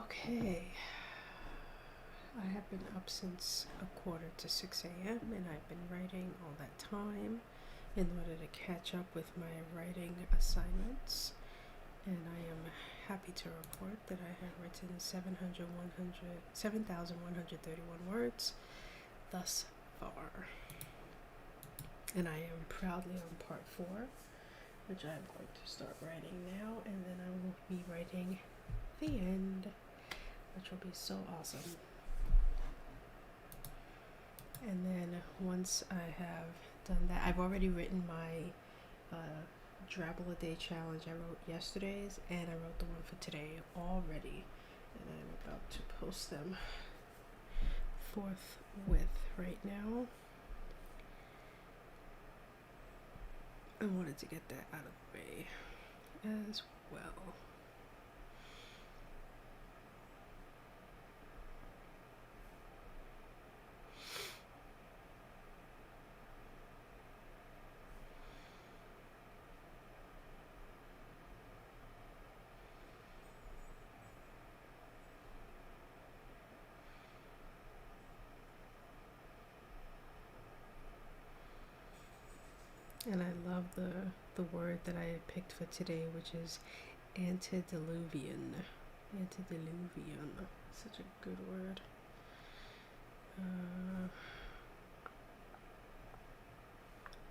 Okay, I have been up since 5:45 a.m. and I've been writing all that time in order to catch up with my writing assignments. And I am happy to report that I have written 7,131 words thus far. And I am proudly on part 4, which I'm going to start writing now, and then I will be writing the end, which will be so awesome. And then once I have done that, I've already written my Drabble a Day challenge. I wrote yesterday's and I wrote the one for today already, and I'm about to post them forthwith right now. I wanted to get that out of the way as well. And I love the word that I picked for today, which is antediluvian. Antediluvian. Such a good word.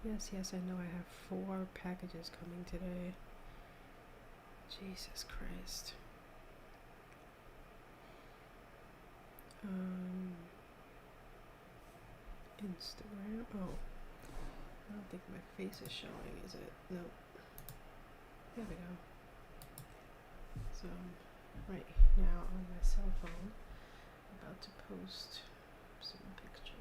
Yes, I know I have 4 packages coming today. Jesus Christ. Instagram. Oh. I don't think my face is showing, is it? No. There we go. So, right now on my cell phone, I'm about to post some pictures.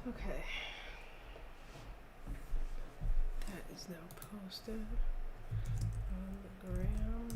Okay. That is now posted on the gram.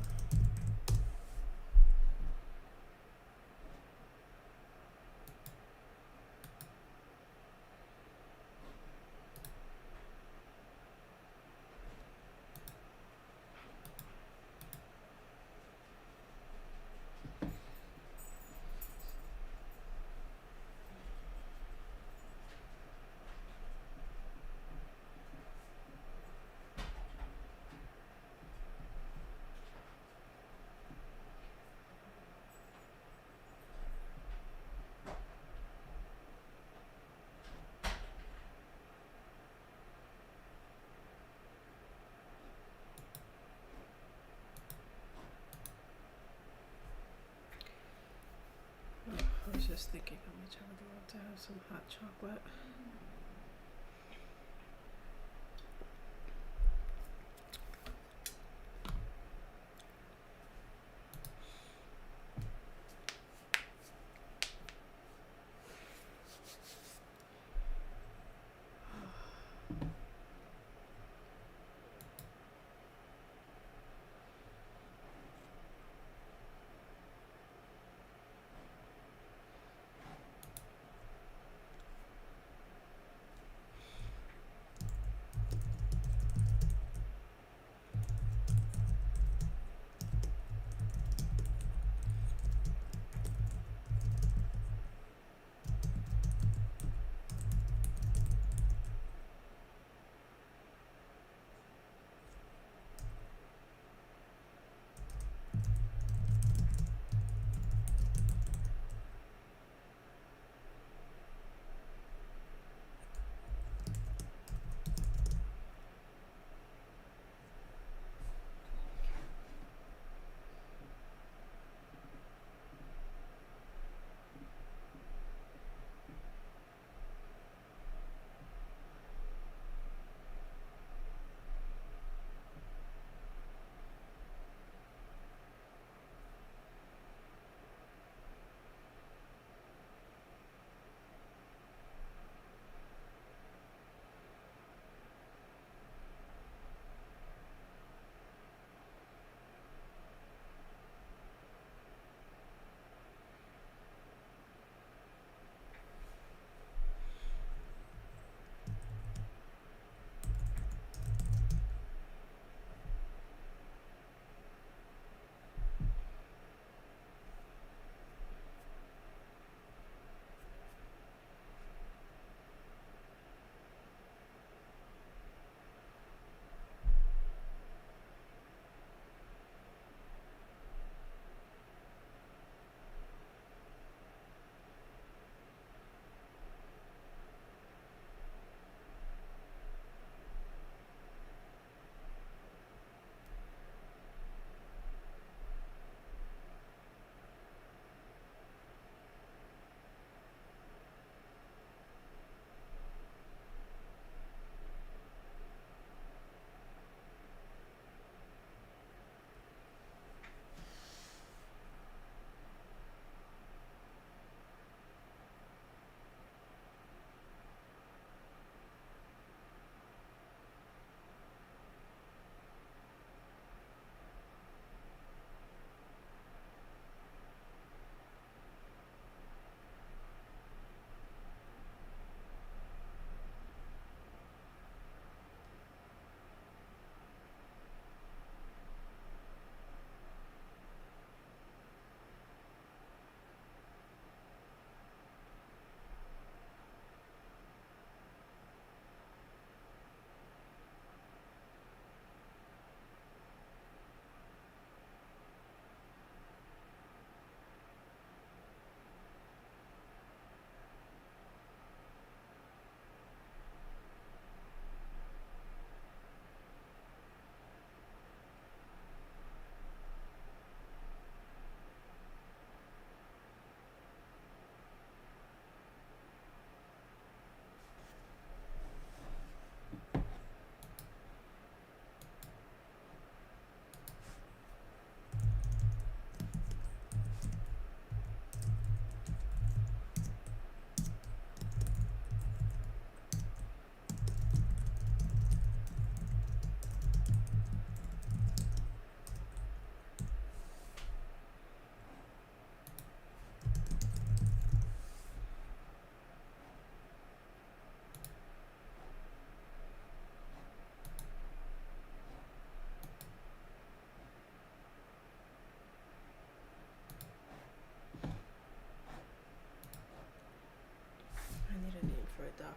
I was just thinking how much I would love to have some hot chocolate.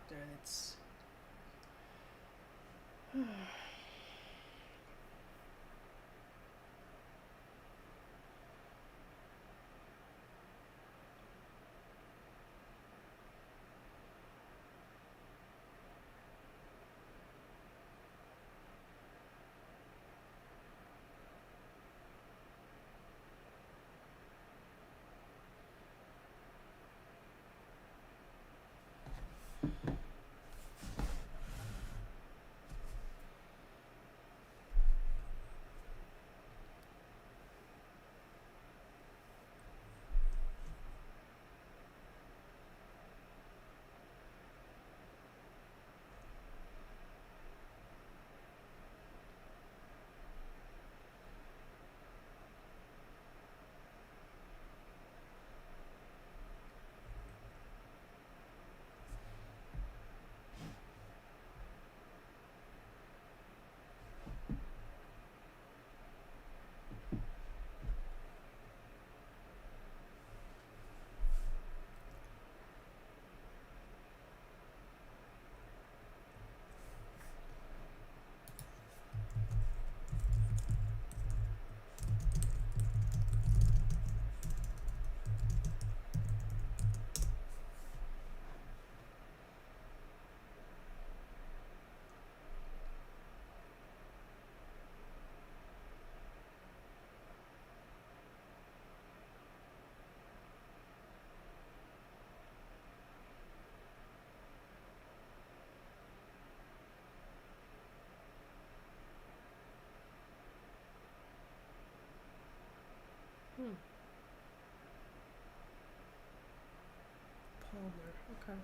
chapter that's Palmer. Okay.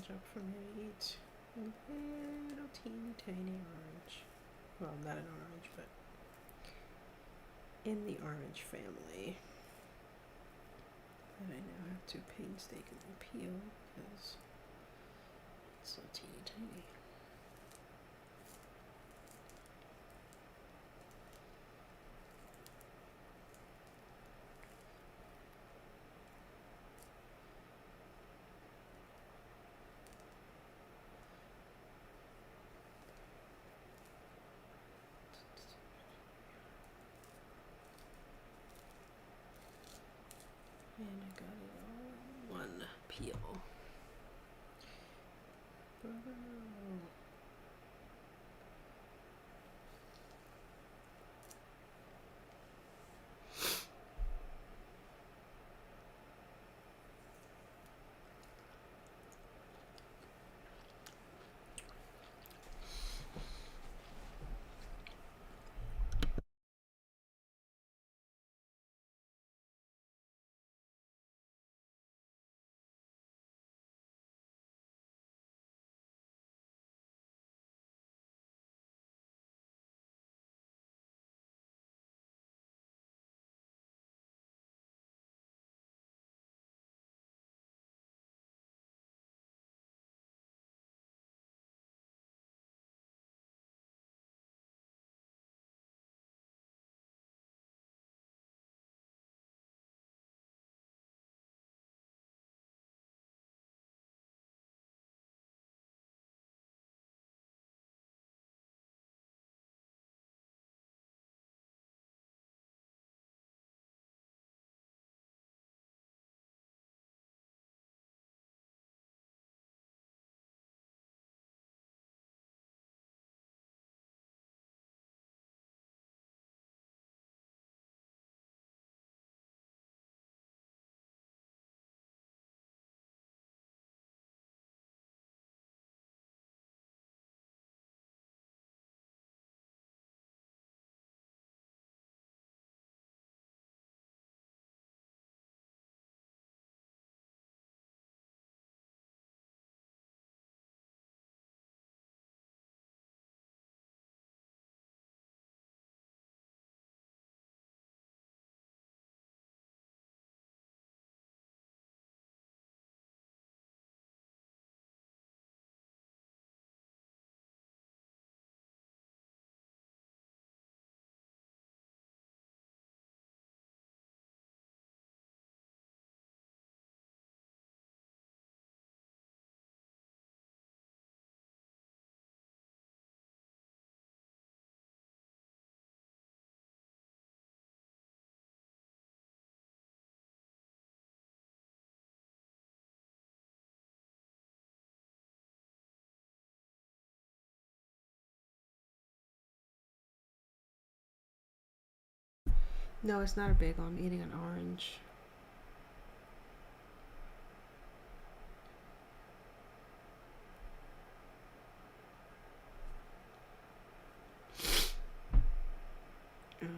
it up for me to eat. A little teeny tiny orange. Well, not an orange, but in the orange family. That I now have to painstakingly peel because it's so teeny tiny. And I got it all in one peel. No, it's not a bagel. I'm eating an orange. How do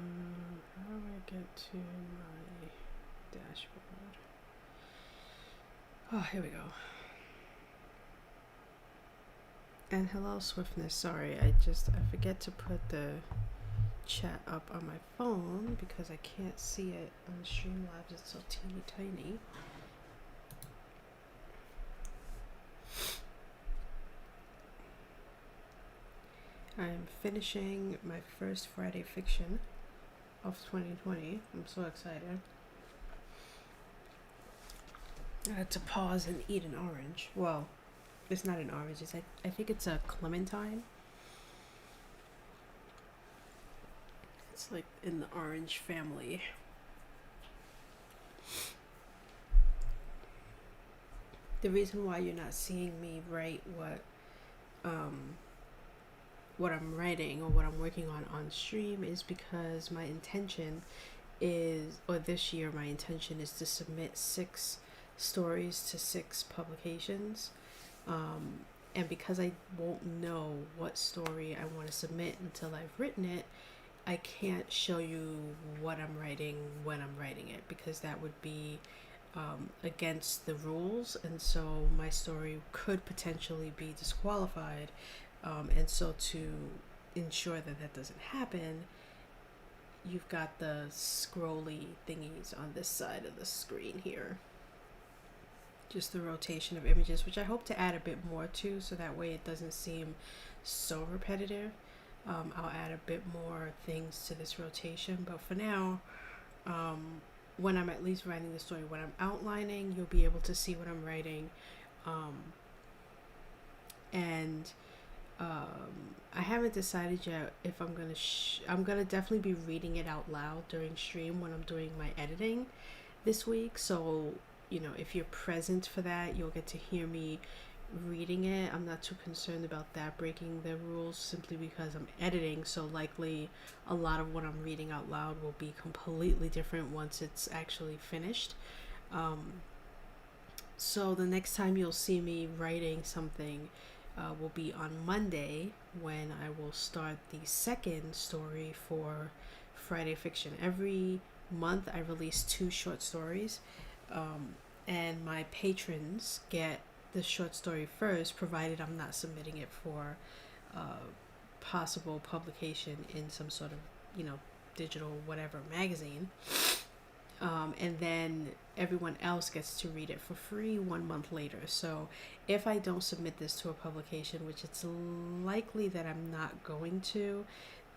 I get to my dashboard? Oh, here we go. And hello, Swiftness. Sorry, I forget to put the chat up on my phone because I can't see it on Streamlabs. It's so teeny tiny. I'm finishing my first Friday fiction of 2020. I'm so excited. I had to pause and eat an orange. Well, it's not an orange. It's I think it's a clementine. It's like in the orange family. The reason why you're not seeing me write what I'm writing or what I'm working on stream is because my intention is, or this year my intention is to submit 6 stories to 6 publications. And because I won't know what story I want to submit until I've written it, I can't show you what I'm writing when I'm writing it, because that would be against the rules, and so my story could potentially be disqualified. And so to ensure that that doesn't happen, you've got the scrolly thingies on this side of the screen here. Just the rotation of images, which I hope to add a bit more to, so that way it doesn't seem so repetitive. I'll add a bit more things to this rotation, but for now, when I'm at least writing the story, when I'm outlining, you'll be able to see what I'm writing. And I haven't decided yet if I'm gonna I'm gonna definitely be reading it out loud during stream when I'm doing my editing this week. So, you know, if you're present for that, you'll get to hear me reading it. I'm not too concerned about that breaking the rules, simply because I'm editing, so likely a lot of what I'm reading out loud will be completely different once it's actually finished. So the next time you'll see me writing something will be on Monday, when I will start the second story for Friday Fiction. Every month I release 2 short stories, and my patrons get the short story first, provided I'm not submitting it for possible publication in some sort of, you know, digital whatever magazine. And then everyone else gets to read it for free 1 month later. So if I don't submit this to a publication, which it's likely that I'm not going to,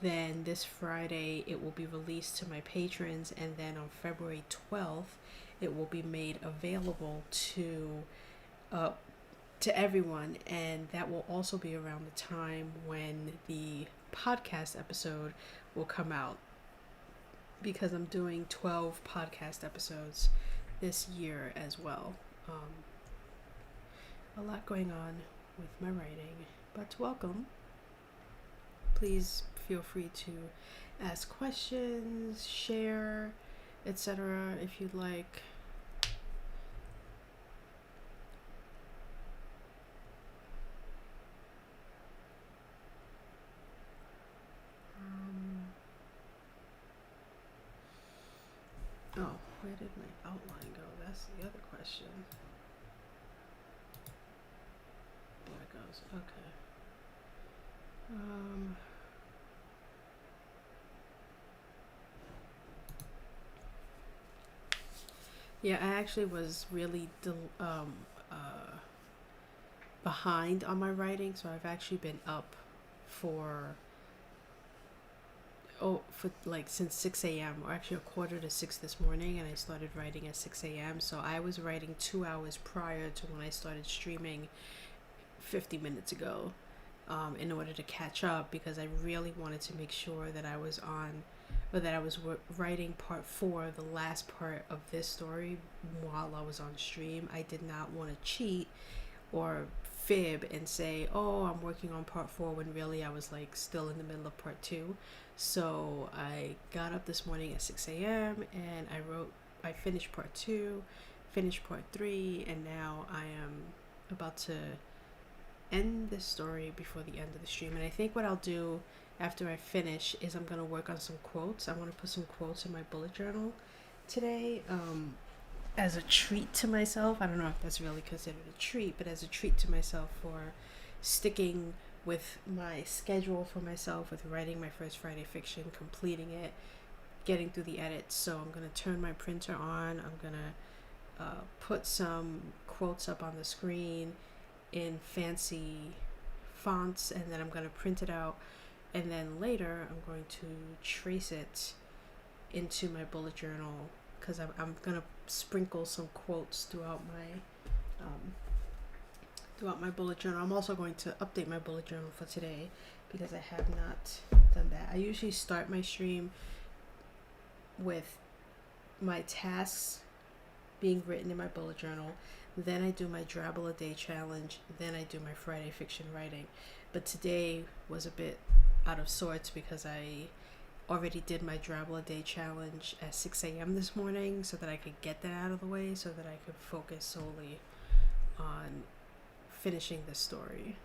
then this Friday it will be released to my patrons, and then on February 12th it will be made available to everyone, and that will also be around the time when the podcast episode will come out, because I'm doing 12 podcast episodes this year as well. A lot going on with my writing, but welcome. Please feel free to ask questions, share, etc. if you'd like. Oh, where did my outline go? That's the other question. There it goes. Okay. Yeah, I actually was really behind on my writing, so I've actually been up for like since 6 a.m. or actually 5:45 this morning, and I started writing at 6 a.m. So I was writing 2 hours prior to when I started streaming 50 minutes ago, in order to catch up, because I really wanted to make sure that I was writing part 4, the last part of this story, while I was on stream. I did not want to cheat or fib and say, oh, I'm working on part 4, when really I was like still in the middle of part 2. So I got up this morning at 6 a.m. and I finished part 2, finished part 3, and now I am about to end this story before the end of the stream. And I think what I'll do after I finish is I'm going to work on some quotes. I want to put some quotes in my bullet journal today, as a treat to myself. I don't know if that's really considered a treat, but as a treat to myself for sticking with my schedule for myself, with writing my first Friday Fiction, completing it, getting through the edits. So I'm going to turn my printer on. I'm going to put some quotes up on the screen in fancy fonts, and then I'm going to print it out, and then later I'm going to trace it into my bullet journal, because I'm going to sprinkle some quotes throughout my bullet journal. I'm also going to update my bullet journal for today, because I have not done that. I usually start my stream with my tasks being written in my bullet journal, then I do my Drabble a Day challenge, then I do my Friday Fiction writing. But today was a bit out of sorts, because I already did my Drabble a Day challenge at 6 a.m. this morning, so that I could get that out of the way, so that I could focus solely on finishing the story.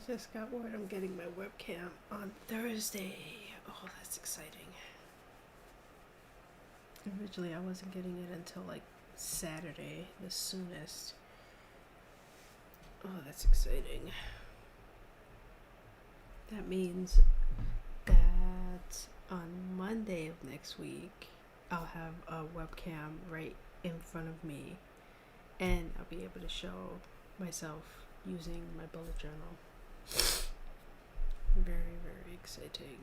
just got word I'm getting my webcam on Thursday. Oh, that's exciting. Originally, I wasn't getting it until like Saturday, the soonest. Oh, that's exciting. That means that on Monday of next week, I'll have a webcam right in front of me, and I'll be able to show myself using my bullet journal. Very, very exciting.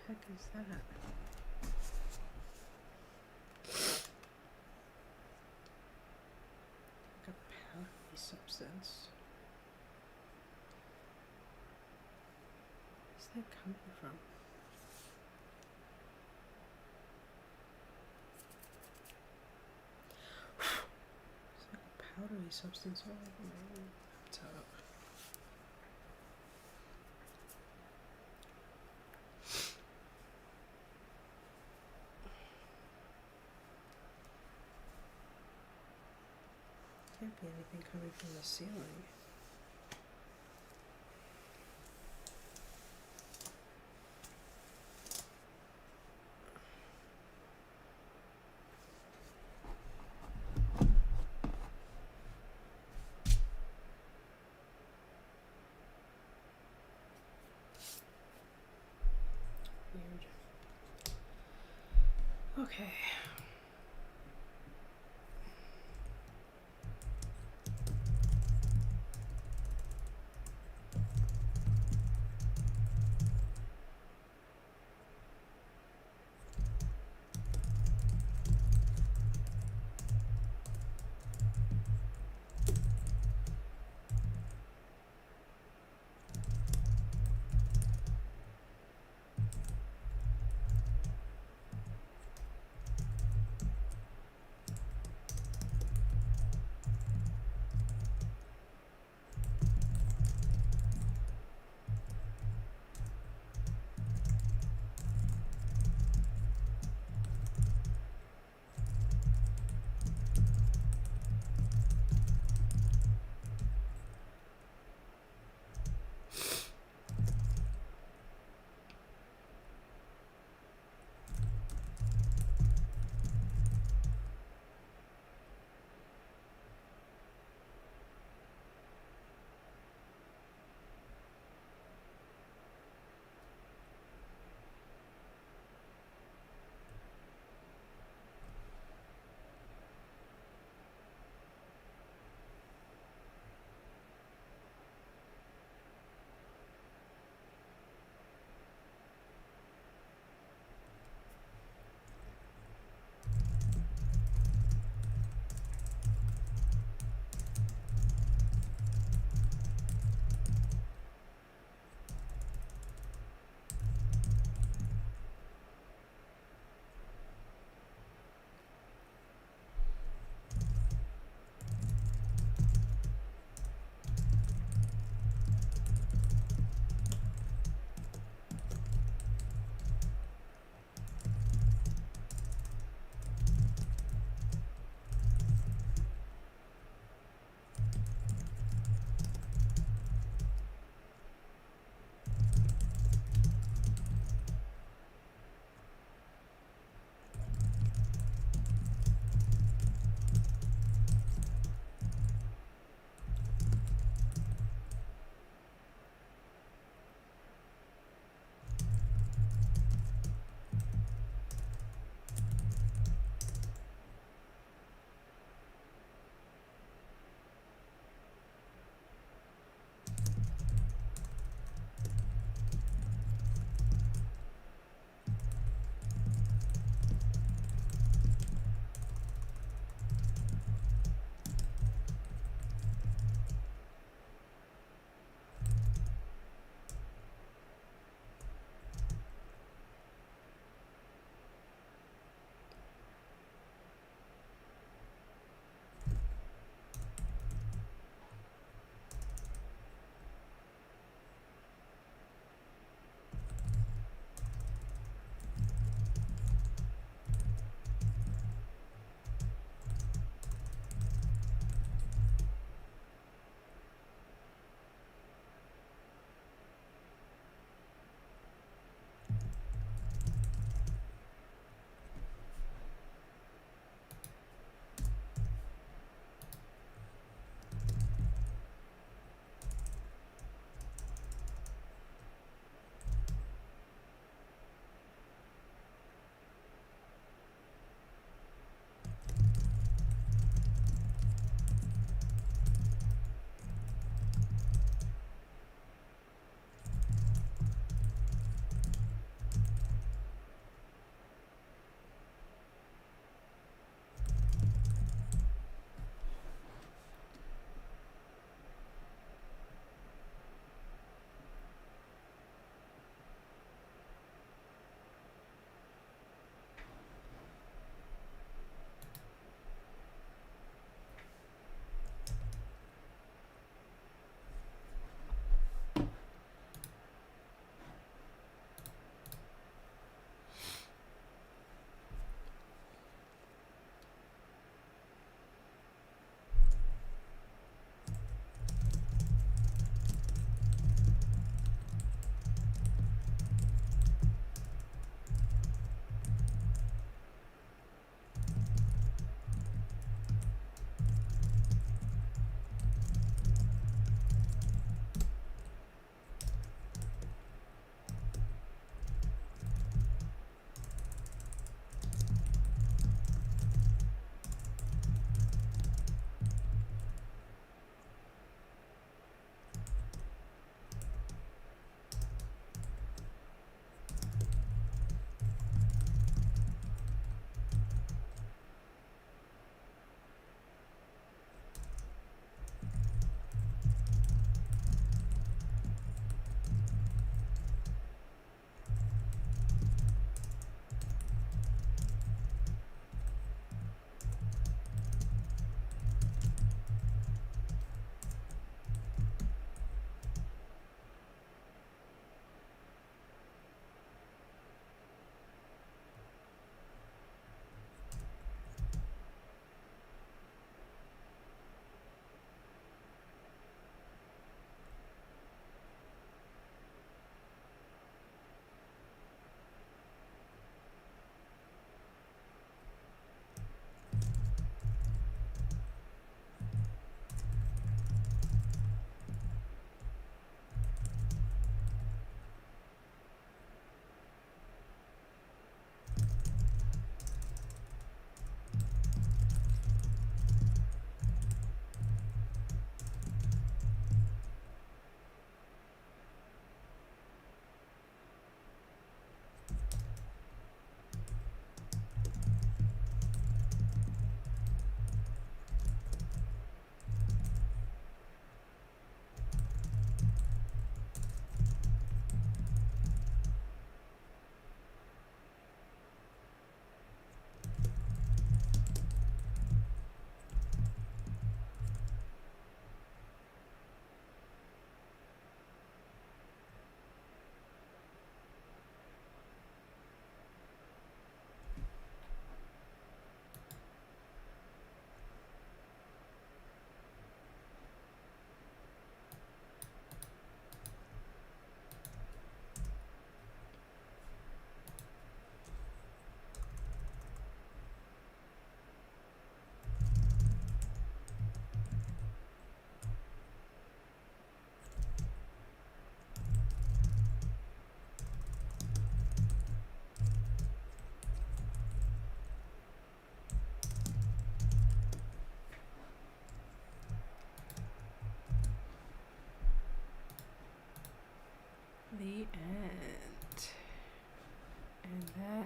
What the heck is that? Like a powdery substance. Where's that coming from? It's like a powdery substance all over my laptop. Can't be anything coming from the ceiling. Weird. Okay.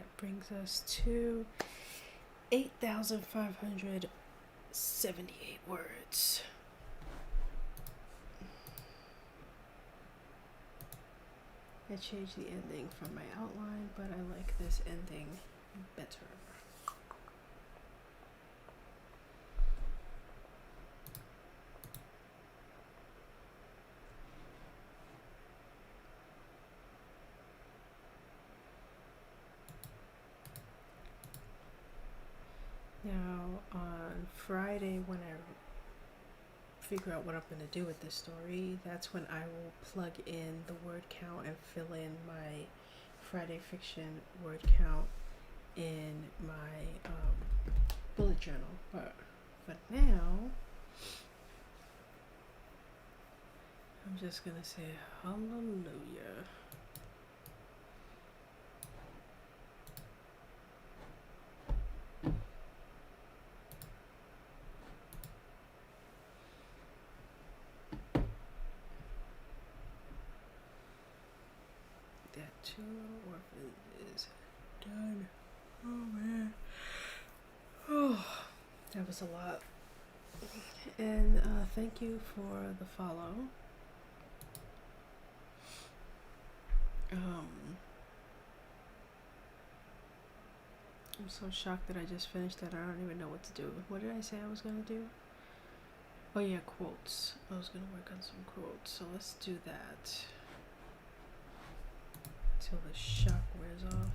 that brings us to 8,578 words. I changed the ending from my outline, but I like this ending better. Now, on Friday, when I figure out what I'm going to do with this story, that's when I will plug in the word count and fill in my Friday fiction word count in my bullet journal. But for now, I'm just going to say hallelujah. That Two Orphans is done. Oh man. Oh, that was a lot. And thank you for the follow. I'm so shocked that I just finished that. I don't even know what to do. What did I say I was gonna do? Oh yeah, quotes. I was gonna work on some quotes. So let's do that till the shock wears off.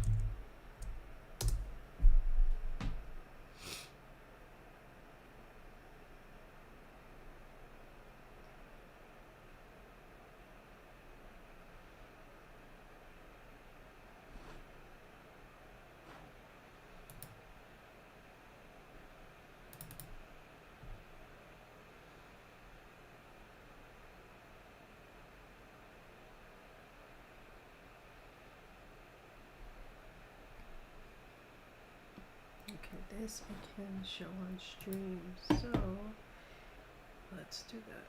Okay, this I can show on stream, so let's do that.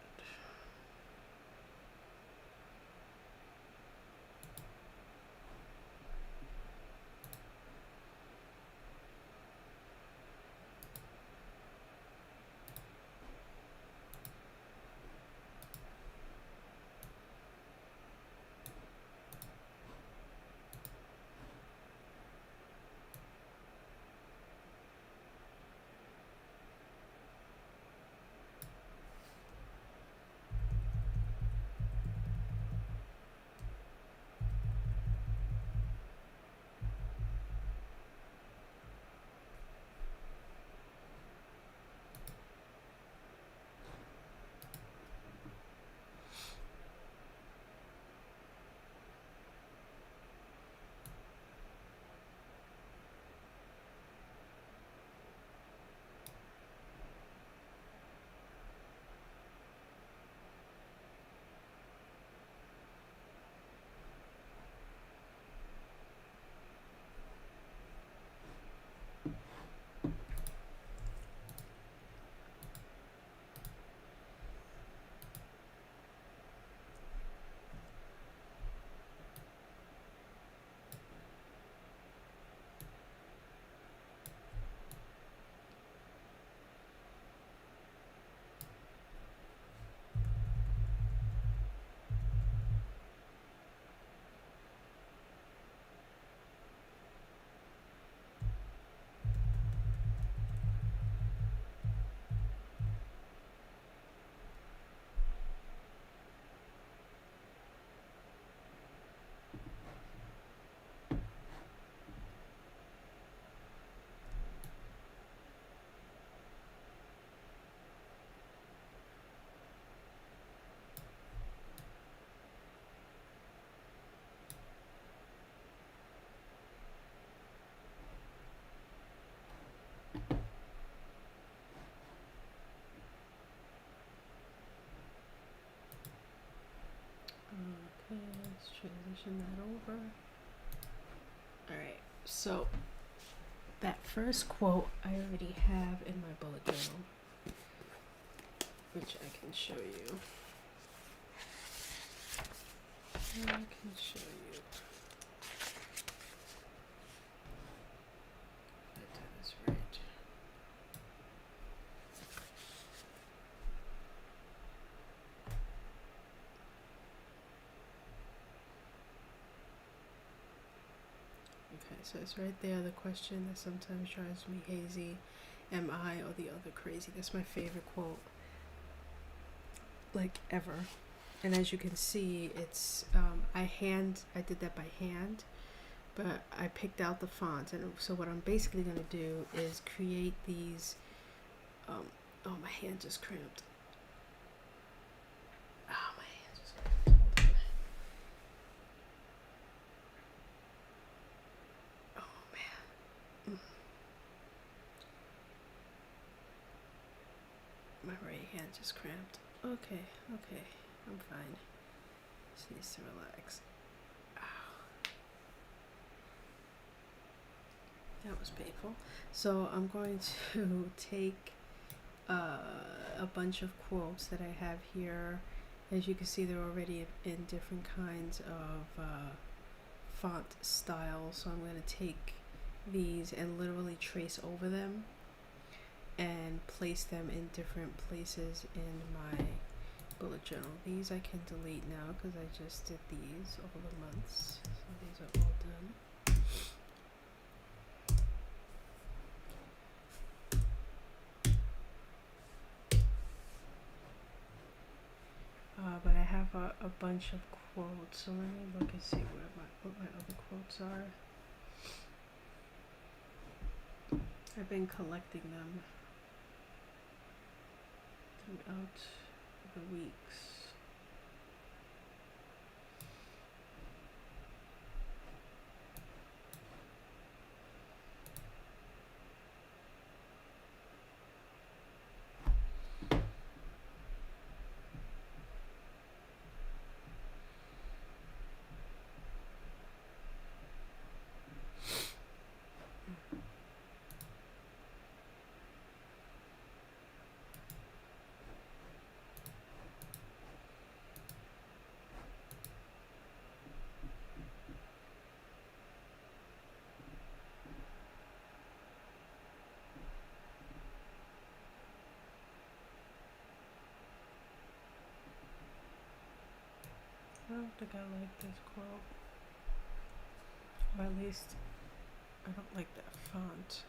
Okay, let's transition that over. Alright, so that first quote I already have in my bullet journal, which I can show you. Okay, so it's right there, the question that sometimes drives me hazy. Am I or the other crazy? That's my favorite quote, like, ever. And as you can see, it's I did that by hand, but I picked out the fonts, and so what I'm basically going to do is create these oh, my hand just cramped. Oh, my hand just cramped. Hold on. Oh, man. My right hand just cramped. Okay, I'm fine. Just needs to relax. Ow. That was painful. So I'm going to take a bunch of quotes that I have here. As you can see, they're already in different kinds of font styles. So I'm going to take these and literally trace over them and place them in different places in my bullet journal. These I can delete now because I just did these over the months. So these are all done. But I have a bunch of quotes, so let me look and see what my other quotes are. I've been collecting them throughout the weeks. I don't think I like this quote, or at least I don't like that font.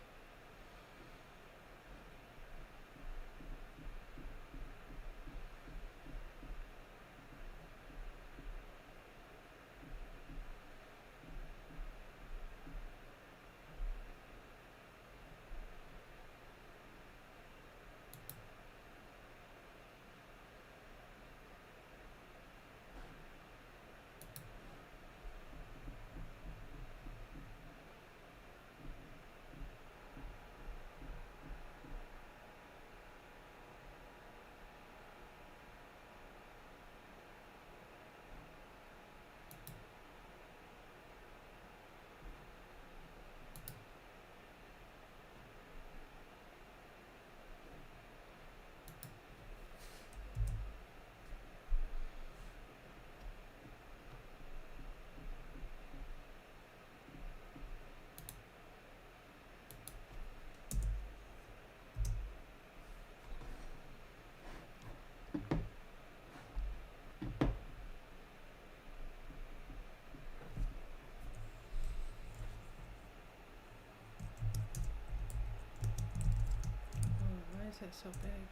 Why is that so big?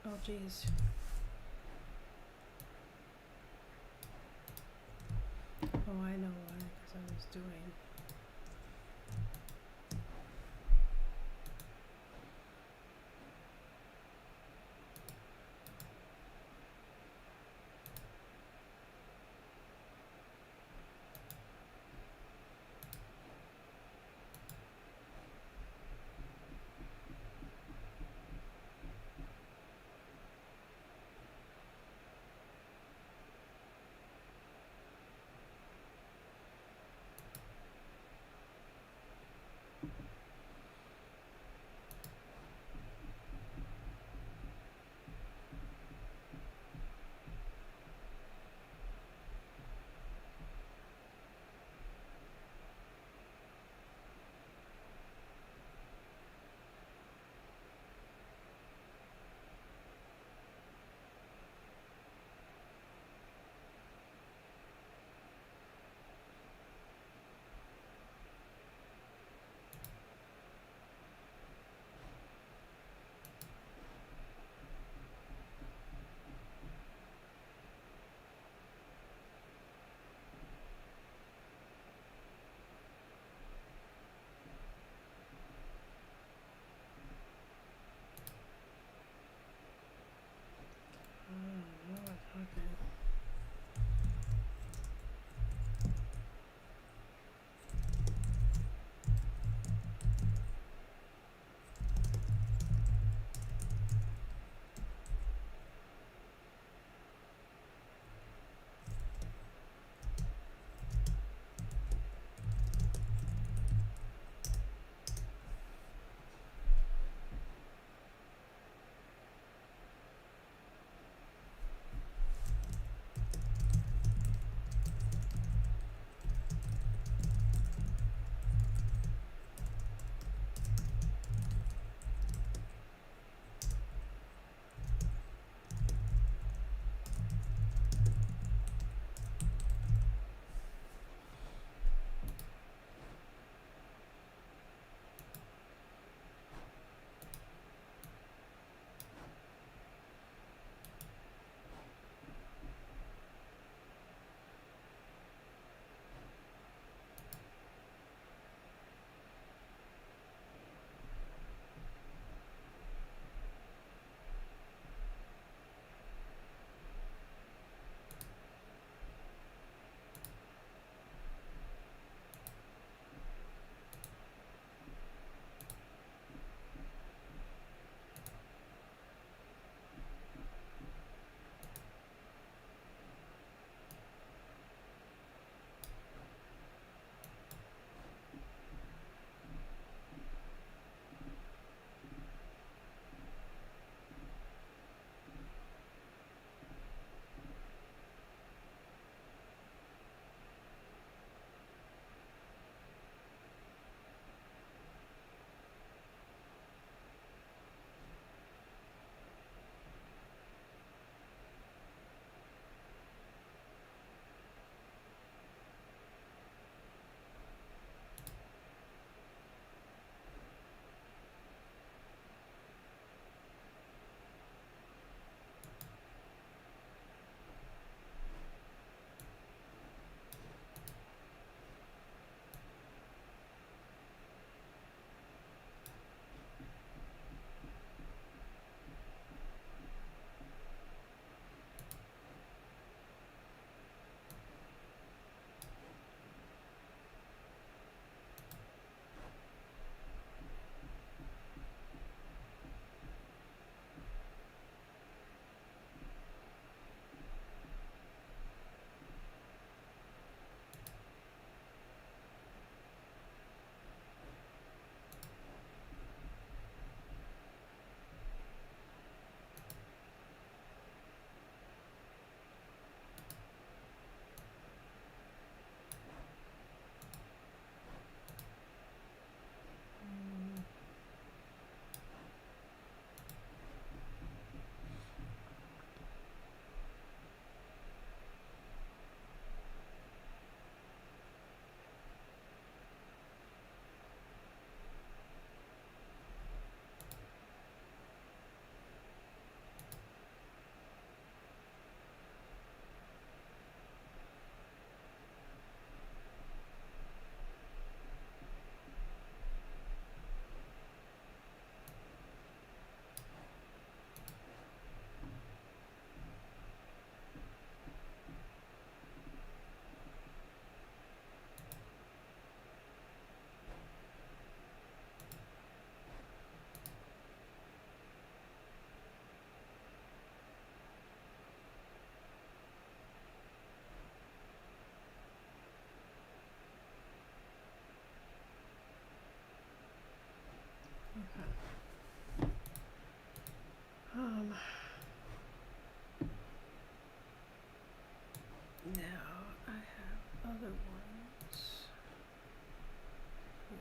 Oh, geez. Oh, I know why, because I was doing.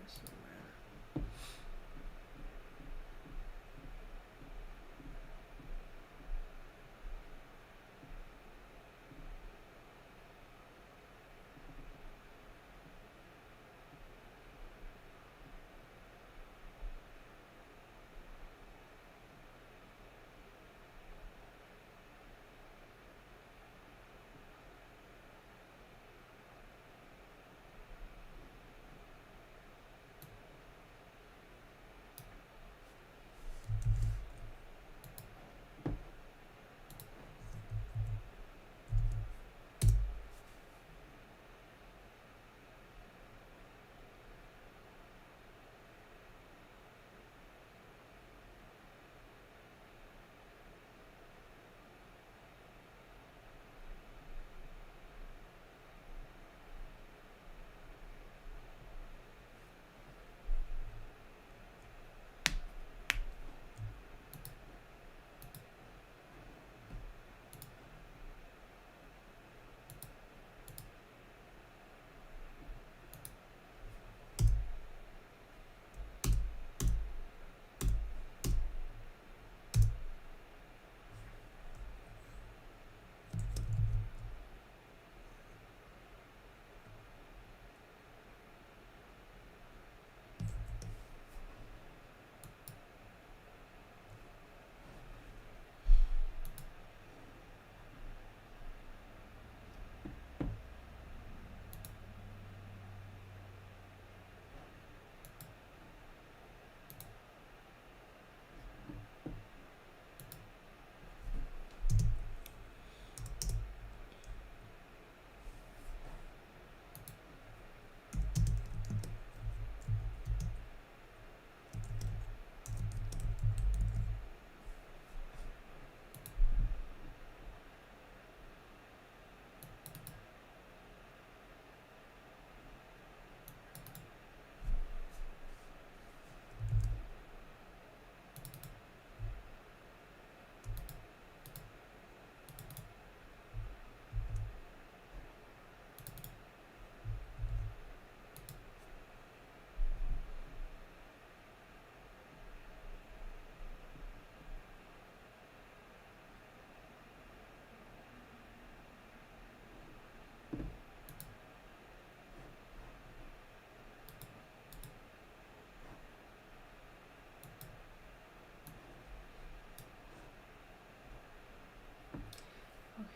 here somewhere.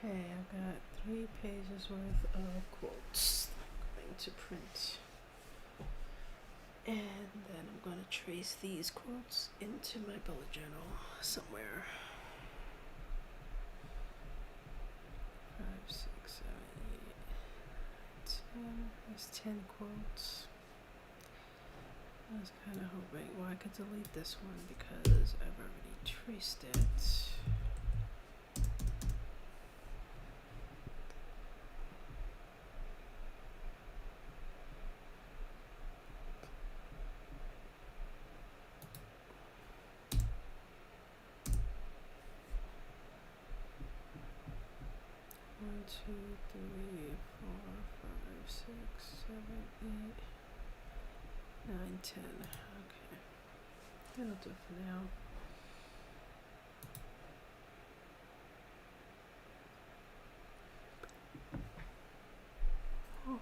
Okay, I've got 3 pages worth of quotes I'm going to print. And then I'm going to trace these quotes into my bullet journal somewhere. 5, 6, 7, 8, 10. There's 10 quotes. I was kind of hoping, well, I could delete this one because I've already traced it. One, 2, 3, 4, 5, 6, 7, 8, 9, 10. Okay. That'll do for now. Oh.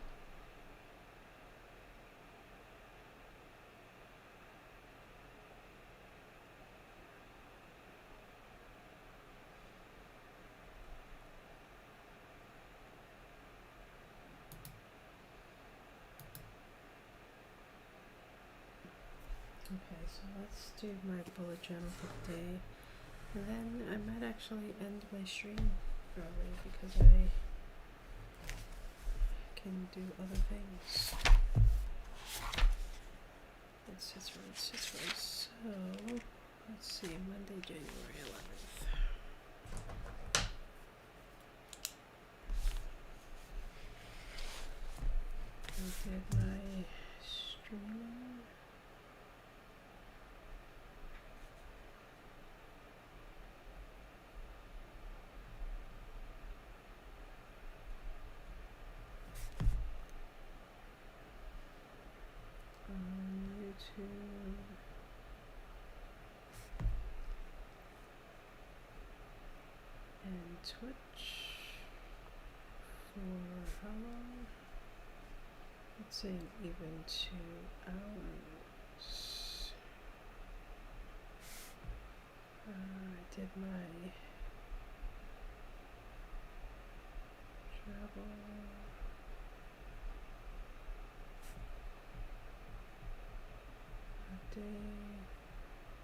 Okay, so let's do my bullet journal for the day. And then I might actually end my stream early because I can do other things. It's just right. So, let's see, Monday, January 11th. I did my stream. and Twitch for how long? Let's say even 2 hours. I did my travel day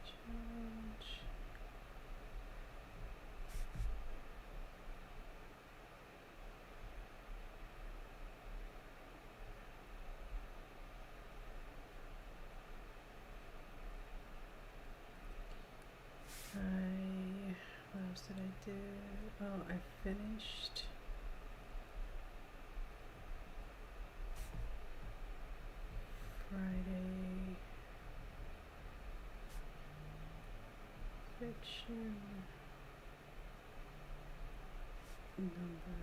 challenge. What else did I do? Oh, I finished Friday fiction number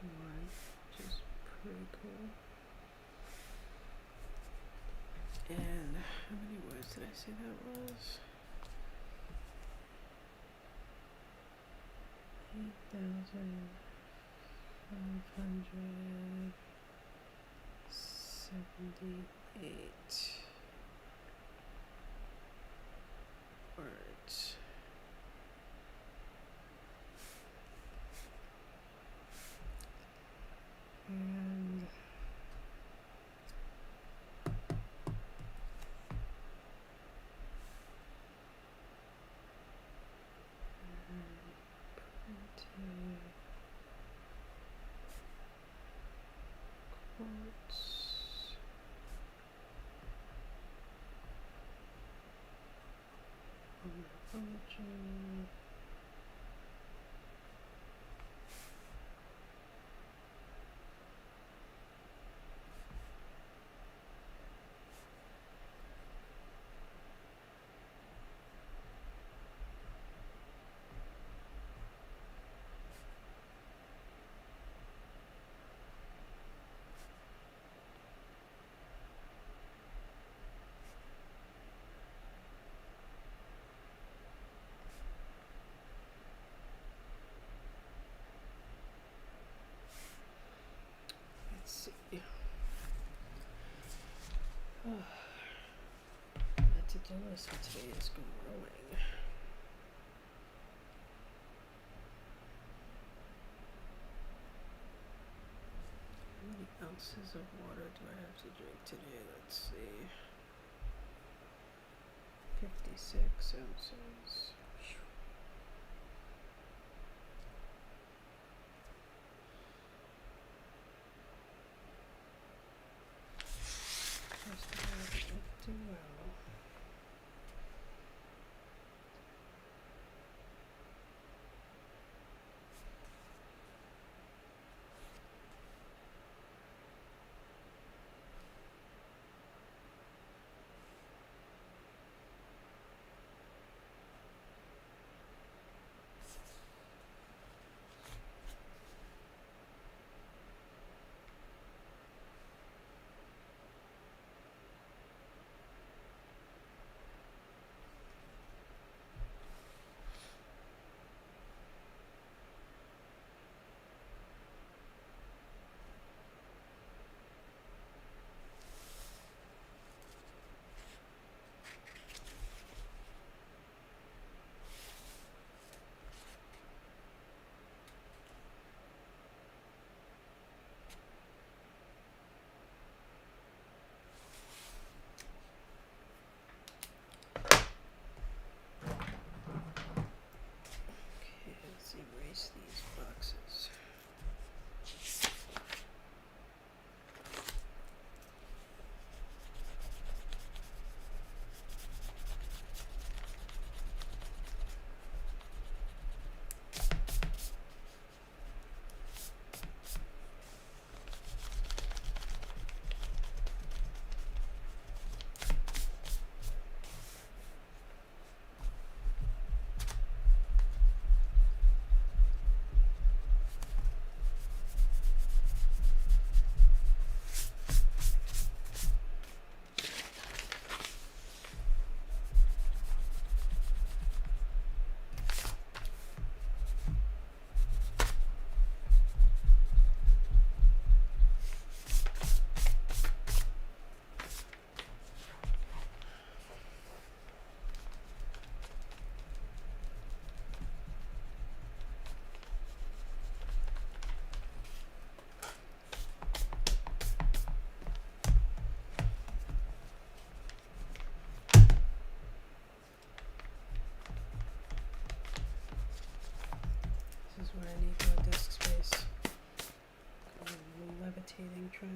1, which is pretty cool. And how many words did I say that was? 8,578 words. And printed quotes on my poetry. Let's see. The to-do list for today is growing. How many ounces of water do I have to drink today? Let's see. 56 ounces. First of all, do well.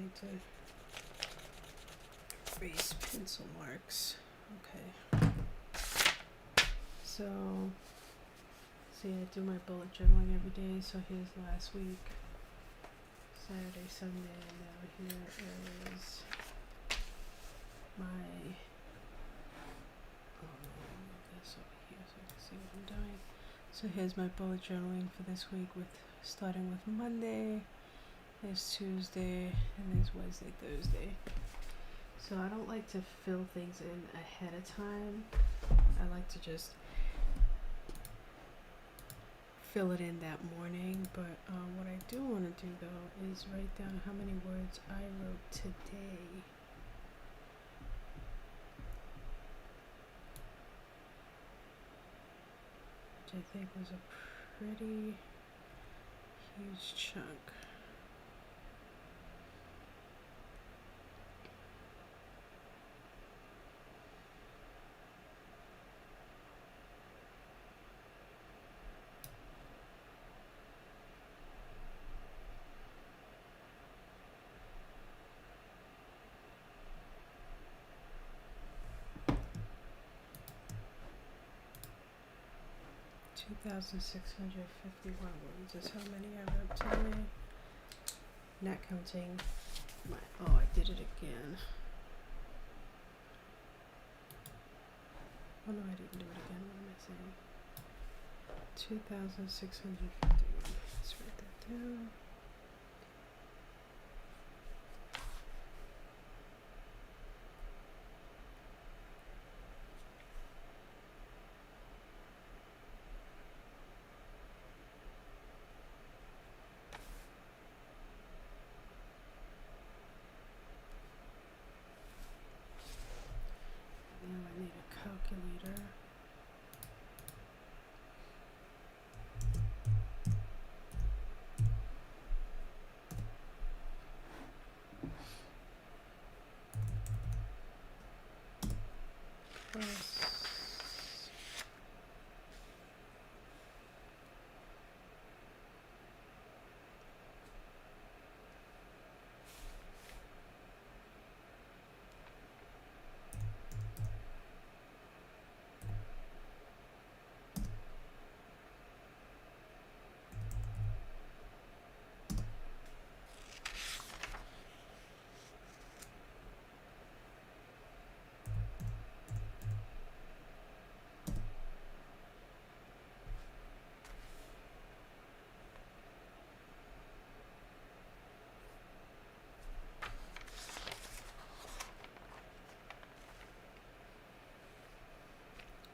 need to erase pencil marks. Okay. So, see, I do my bullet journaling every day. So here's last week, Saturday, Sunday, and now here is my, this over here so you can see what I'm doing. So here's my bullet journaling for this week, with starting with Monday, there's Tuesday, and there's Wednesday, Thursday. So I don't like to fill things in ahead of time. I like to just fill it in that morning. But what I do want to do though is write down how many words I wrote today. Which I think was a pretty huge chunk. 2,651 words is how many I wrote today. Not counting my, oh, I did it again. Oh no, I didn't do it again. What am I saying? 2,651. Let's write that down. Now I need a calculator. Plus,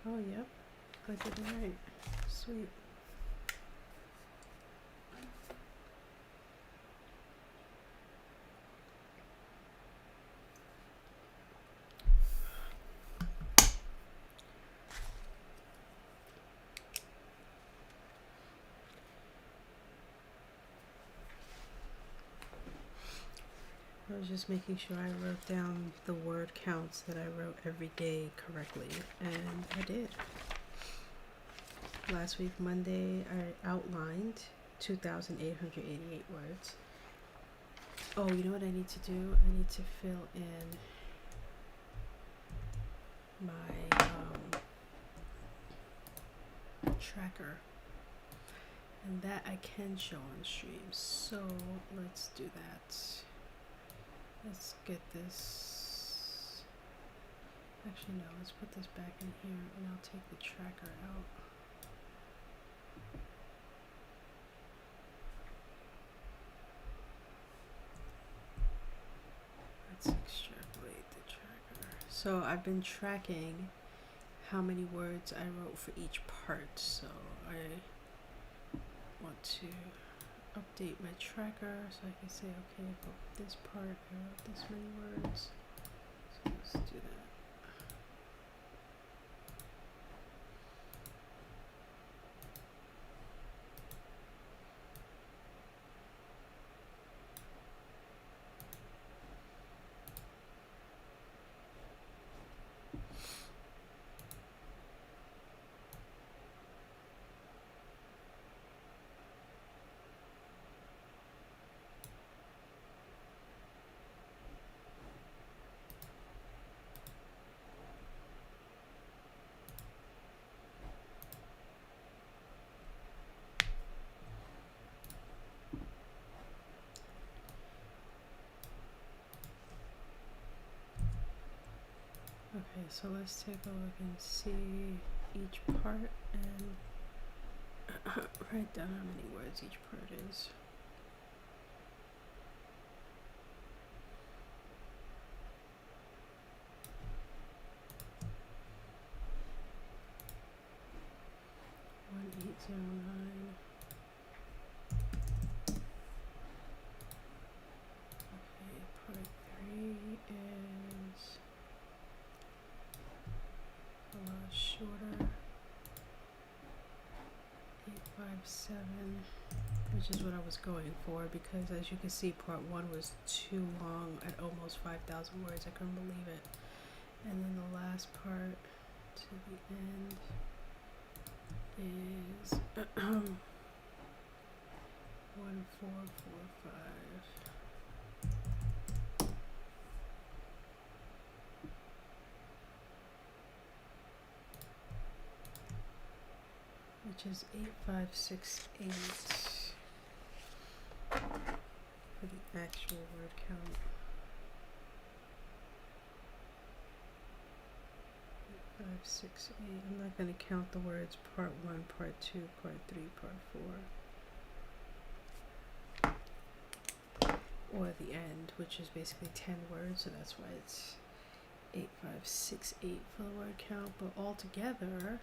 oh yep, I did it right. Sweet. I was just making sure I wrote down the word counts that I wrote every day correctly, and I did. Last week, Monday, I outlined 2,888 words. Oh, you know what I need to do? I need to fill in my tracker, and that I can show on stream. So let's do that. Let's get this. Actually, no, let's put this back in here and I'll take the tracker out. Let's extrapolate the tracker. So I've been tracking how many words I wrote for each part. So I want to update my tracker so I can say, okay, for this part I wrote this many words. So let's do that. Okay, so let's take a look and see each part and write down how many words each part is. One 809. Okay, part 3 is a lot shorter. 857, which is what I was going for, because as you can see, part 1 was too long at almost 5,000 words. I couldn't believe it. And then the last part to the end is 1445. Which is 8568 for the actual word count. 8568. I'm not going to count the words part 1, part 2, part 3, part 4. Or the end, which is basically 10 words, so that's why it's 8568 for the word count. But altogether,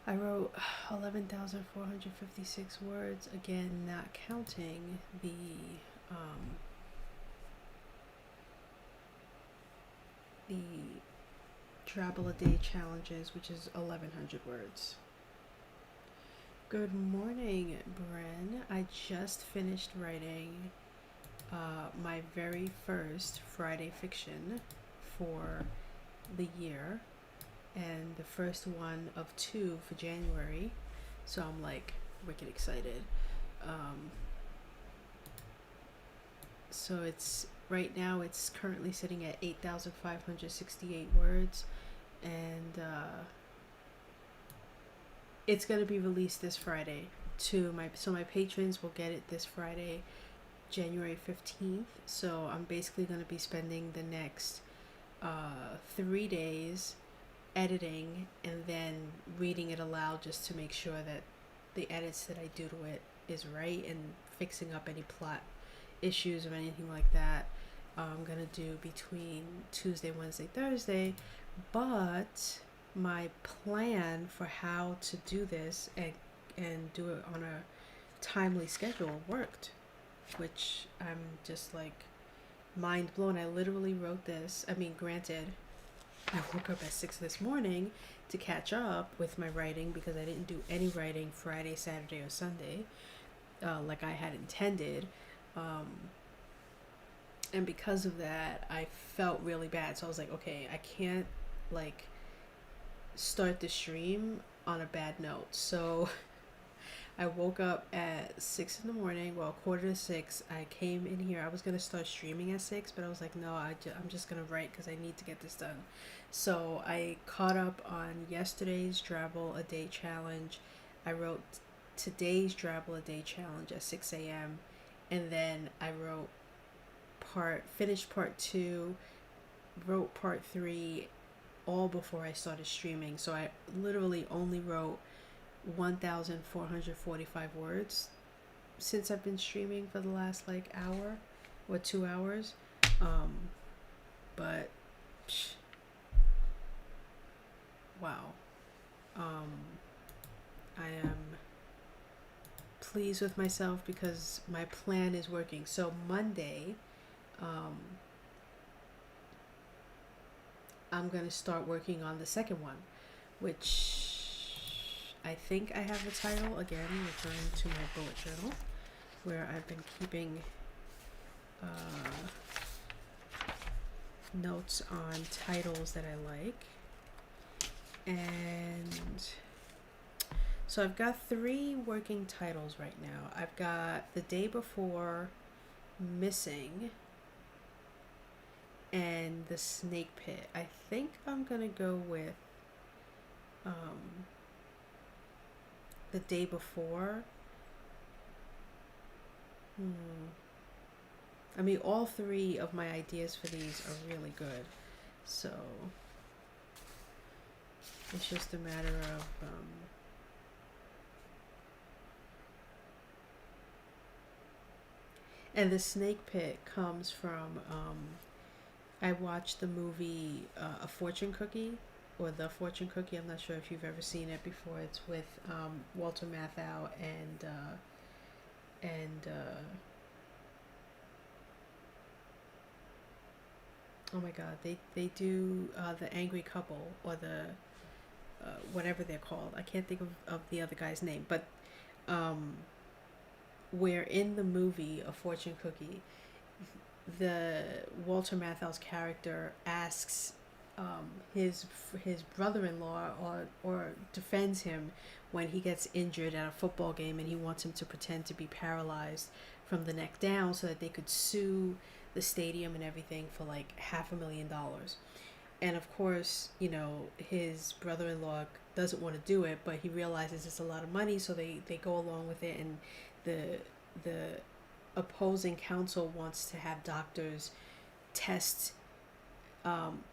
I wrote 11,456 words, again, not counting the travel a day challenges, which is 1,100 words. Good morning, Bren. I just finished writing my very first Friday fiction for the year, and the first one of 2 for January, so I'm like wicked excited. So it's right now it's currently sitting at 8,568 words, and it's going to be released this Friday to my patrons will get it this Friday, January 15th. So I'm basically going to be spending the next 3 days editing and then reading it aloud, just to make sure that the edits that I do to it is right, and fixing up any plot issues or anything like that. I'm gonna do between Tuesday, Wednesday, Thursday, but my plan for how to do this and do it on a timely schedule worked, which I'm just like mind blown. I literally wrote this. I mean, granted, I woke up at 6 this morning to catch up with my writing, because I didn't do any writing Friday, Saturday, or Sunday like I had intended. And because of that, I felt really bad. So I was like, okay, I can't like start the stream on a bad note. So I woke up at 6 in the morning, well, 5:45. I came in here. I was going to start streaming at 6, but I was like, no, I'm just going to write because I need to get this done. So I caught up on yesterday's Drabble a Day challenge. I wrote today's Drabble a Day challenge at 6 a.m. And then I finished part 2, wrote part 3, all before I started streaming. So I literally only wrote 1,445 words since I've been streaming for the last like hour or 2 hours. But wow. I am pleased with myself because my plan is working. So Monday, I'm going to start working on the second one, which I think I have the title, again, referring to my bullet journal, where I've been keeping notes on titles that I like. And so I've got 3 working titles right now. I've got The Day Before, Missing, and The Snake Pit. I think I'm gonna go with The Day Before. I mean, all 3 of my ideas for these are really good. So it's just a matter of and the snake pit comes from I watched the movie A Fortune Cookie, or The Fortune Cookie. I'm not sure if you've ever seen it before. It's with Walter Matthau and oh my God, they do the Angry Couple, or the whatever they're called. I can't think of the other guy's name, but um, where in the movie A Fortune Cookie, the Walter Matthau's character asks his brother-in-law, or defends him when he gets injured at a football game, and he wants him to pretend to be paralyzed from the neck down so that they could sue the stadium and everything for like $500,000. And of course, his brother-in-law doesn't want to do it, but he realizes it's a lot of money, so they go along with it. And the opposing counsel wants to have doctors test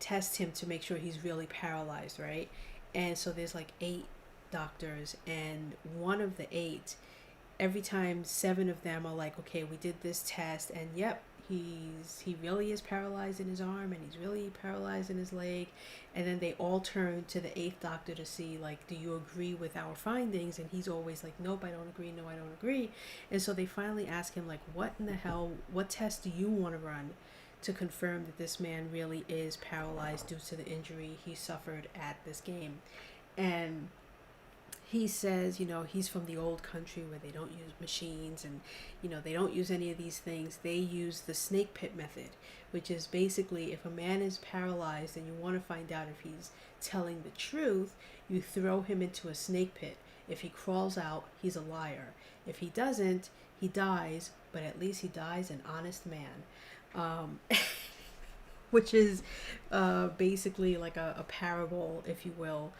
test him to make sure he's really paralyzed, right? And so there's like 8 doctors, and one of the 8, every time 7 of them are like, okay, we did this test, and yep, he really is paralyzed in his arm, and he's really paralyzed in his leg. And then they all turn to the 8th doctor to see, like, do you agree with our findings? And he's always like, nope, I don't agree, no, I don't agree. And so they finally ask him, like, what in the hell, what test do you want to run to confirm that this man really is paralyzed due to the injury he suffered at this game? And he says, he's from the old country where they don't use machines, and, they don't use any of these things. They use the snake pit method, which is basically, if a man is paralyzed and you want to find out if he's telling the truth, you throw him into a snake pit. If he crawls out, he's a liar. If he doesn't, he dies, but at least he dies an honest man. Which is basically like a parable, if you will.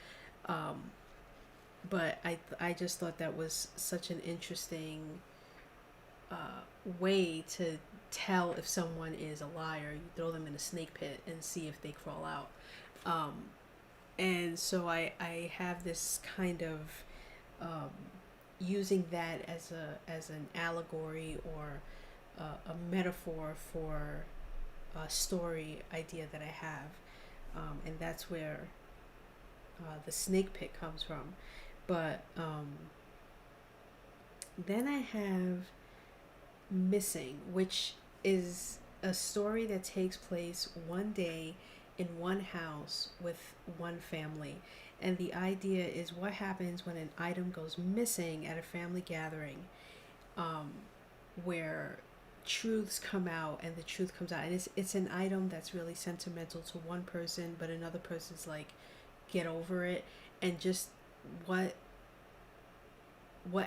But I just thought that was such an interesting way to tell if someone is a liar. You throw them in a snake pit and see if they crawl out. And so I have this kind of using that as an allegory, or a metaphor for a story idea that I have. And that's where the snake pit comes from. But then I have Missing, which is a story that takes place one day in one house with one family. And the idea is what happens when an item goes missing at a family gathering, where truths come out, and the truth comes out. And it's an item that's really sentimental to one person, but another person's like, get over it. And just what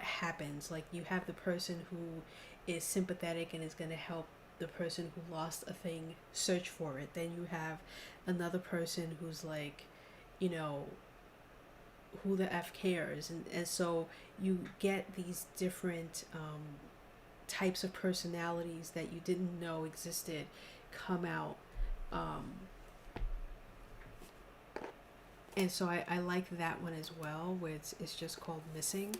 happens, like, you have the person who is sympathetic and is going to help the person who lost a thing search for it. Then you have another person who's like, who the F cares? And so you get these different types of personalities that you didn't know existed come out. And so I like that one as well, where it's just called Missing.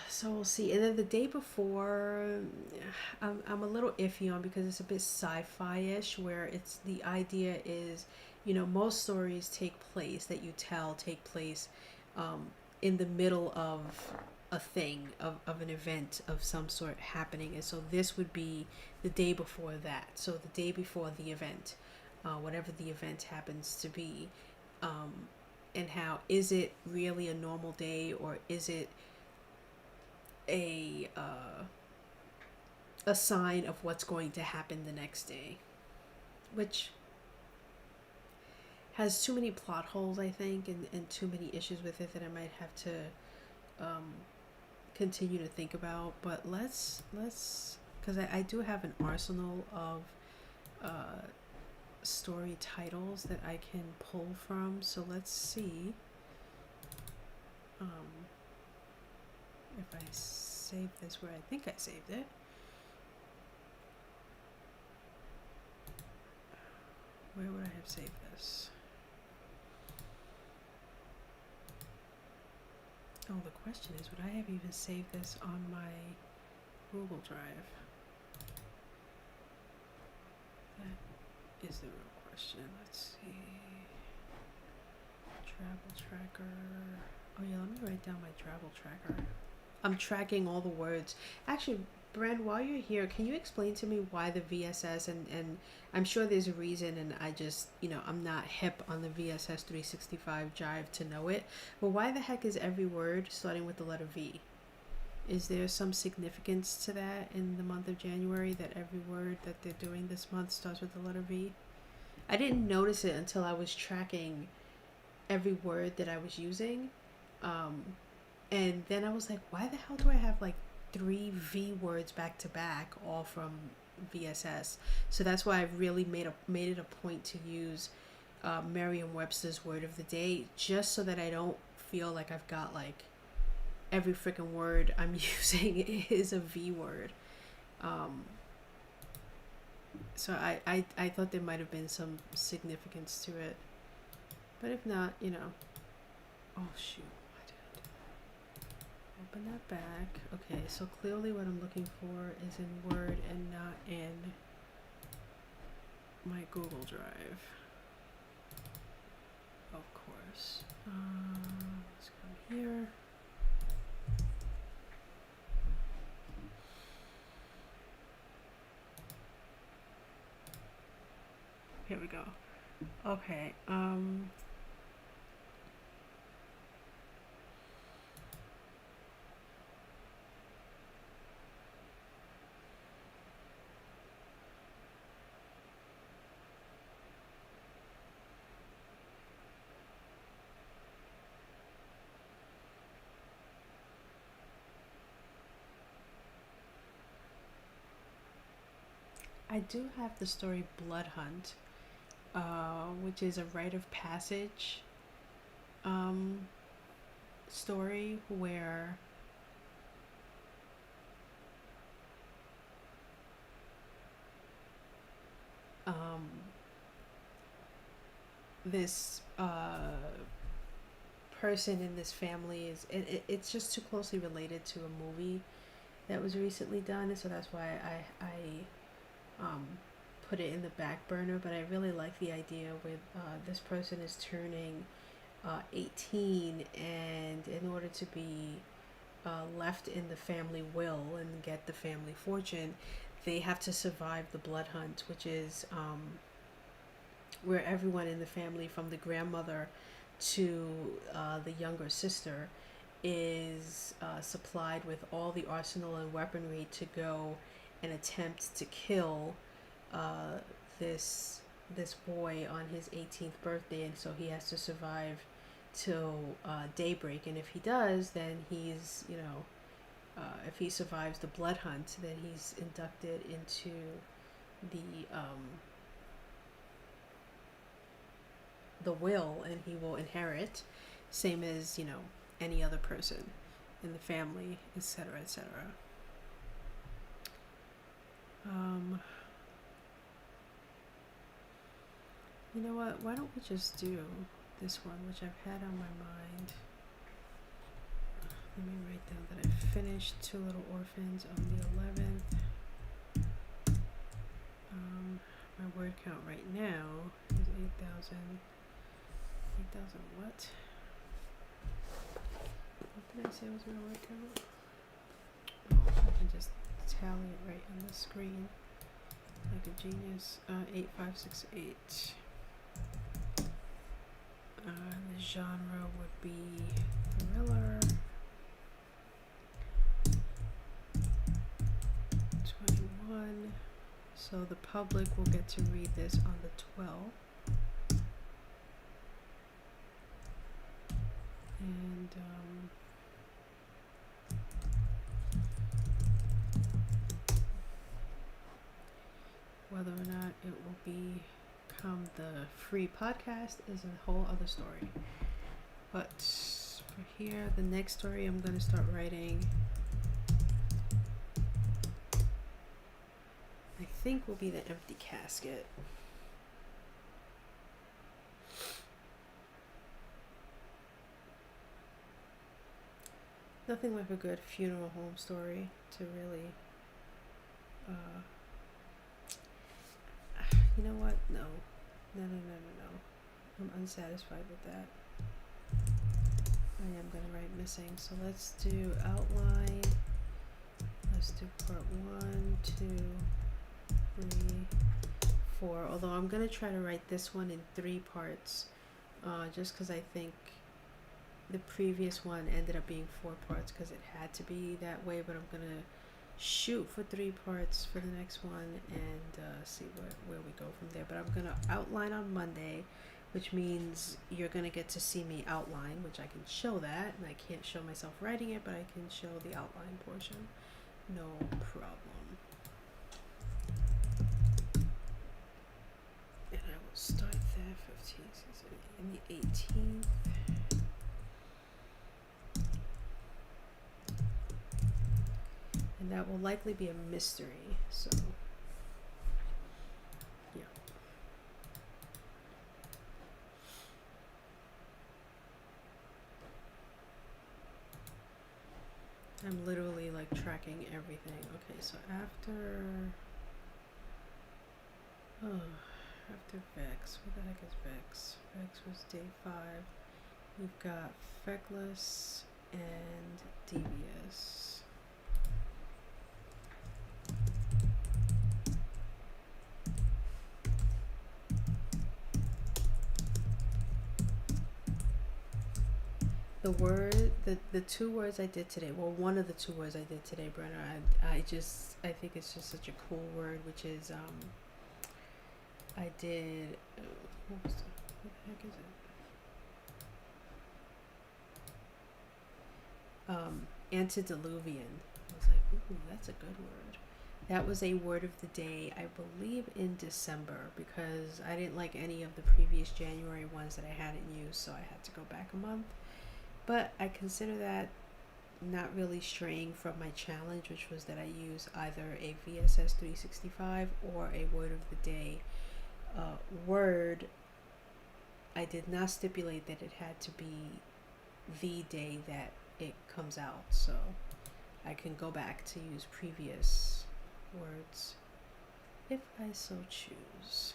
So we'll see. And then the day before, I'm a little iffy on, because it's a bit sci-fi-ish, where it's, the idea is, most stories take place in the middle of a thing, of an event of some sort happening. And so this would be the day before that. So the day before the event, whatever the event happens to be, and how, is it really a normal day, or is it a sign of what's going to happen the next day, which has too many plot holes, I think, and too many issues with it that I might have to continue to think about. But let's because I do have an arsenal of story titles that I can pull from. So let's see if I save this where I think I saved it. have saved this? Oh, the question is, would I have even saved this on my Google Drive? That is the real question. Let's see. Travel tracker. Oh yeah, let me write down my travel tracker. I'm tracking all the words. Actually, Brand, while you're here, can you explain to me why the VSS, and I'm sure there's a reason, and I just, I'm not hip on the VSS 365 jive to know it, but why the heck is every word starting with the letter V? Is there some significance to that in the month of January, that every word that they're doing this month starts with the letter V? I didn't notice it until I was tracking every word that I was using. And then I was like, why the hell do I have like 3 V words back to back, all from VSS? So that's why I really made it a point to use Merriam-Webster's word of the day, just so that I don't feel like I've got like every freaking word I'm using is a V word. So I thought there might have been some significance to it, but if not, oh shoot. Open that back. Okay, so clearly what I'm looking for is in Word and not in my Google Drive. Of course. Let's come here. Here we go. Okay. I do have the story Blood Hunt, which is a rite of passage story where this person in this family is it's just too closely related to a movie that was recently done, so that's why I put it in the back burner. But I really like the idea with this person is turning 18, and in order to be left in the family will and get the family fortune, they have to survive the blood hunt, which is where everyone in the family, from the grandmother to the younger sister, is supplied with all the arsenal and weaponry to go and attempt to kill this boy on his 18th birthday, and so he has to survive till daybreak. And if he does, then he's if he survives the blood hunt, then he's inducted into the will, and he will inherit, same as any other person in the family, etc., etc. You know what? Why don't we just do this one, which I've had on my mind. Let me write down that I finished Two Little Orphans on the 11th. My word count right now is 8,000. 8,000 what? What did I say was my word count? Oh, I can just tally it right on the screen like a genius. 8568. The genre would be thriller. 21. So the public will get to read this on the 12th. And whether or not it will become the free podcast is a whole other story. But for here, the next story I'm going to start writing, I think, will be The Empty Casket. Nothing like a good funeral home story to really, you know what? No. I'm unsatisfied with that. I am going to write missing. So let's do outline. Let's do part 1, 2, 3, 4. Although I'm going to try to write this one in 3 parts. Just because I think the previous one ended up being 4 parts because it had to be that way. But I'm going to shoot for 3 parts for the next one and see where we go from there. But I'm going to outline on Monday, which means you're going to get to see me outline, which I can show that, and I can't show myself writing it, but I can show the outline portion. No problem. And I will start there, 15th, 16th, and the 18th. And that will likely be a mystery, so yeah. I'm literally like tracking everything. Okay, so after Vex, what the heck is Vex? Vex was day 5. We've got Feckless and Devious. The 2 words I did today, well, one of the 2 words I did today, Brenna, I think it's just such a cool word, which is, I did, what the heck is it? Antediluvian. I was like, ooh, that's a good word. That was a word of the day, I believe, in December, because I didn't like any of the previous January ones that I hadn't used, so I had to go back a month. But I consider that not really straying from my challenge, which was that I use either a VSS 365 or a word of the day word. I did not stipulate that it had to be the day that it comes out, so I can go back to use previous words if I so choose.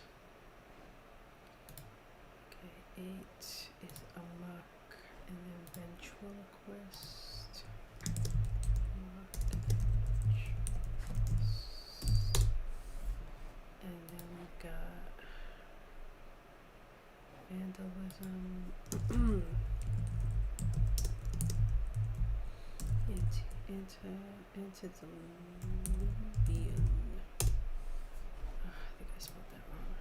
Okay, 8 is amok. And then ventriloquist. And then we got vandalism. Antediluvian. I think I spelled that wrong.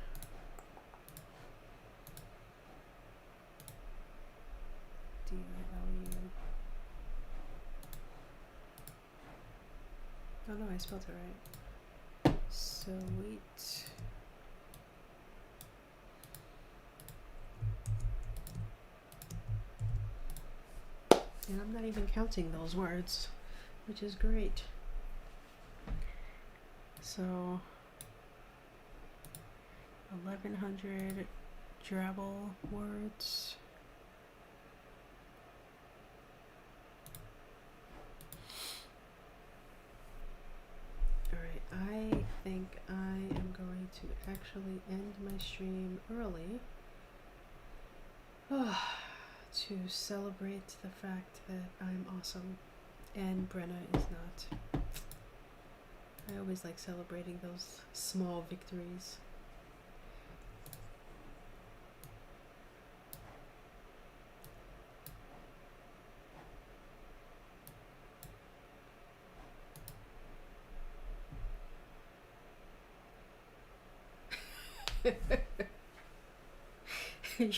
D-I-L-U. Oh no, I spelled it right. Sweet. And I'm not even counting those words, which is great. So 1100 drabble words. Alright, I think I am going to actually end my stream early to celebrate the fact that I'm awesome and Brenna is not. I always like celebrating those small victories.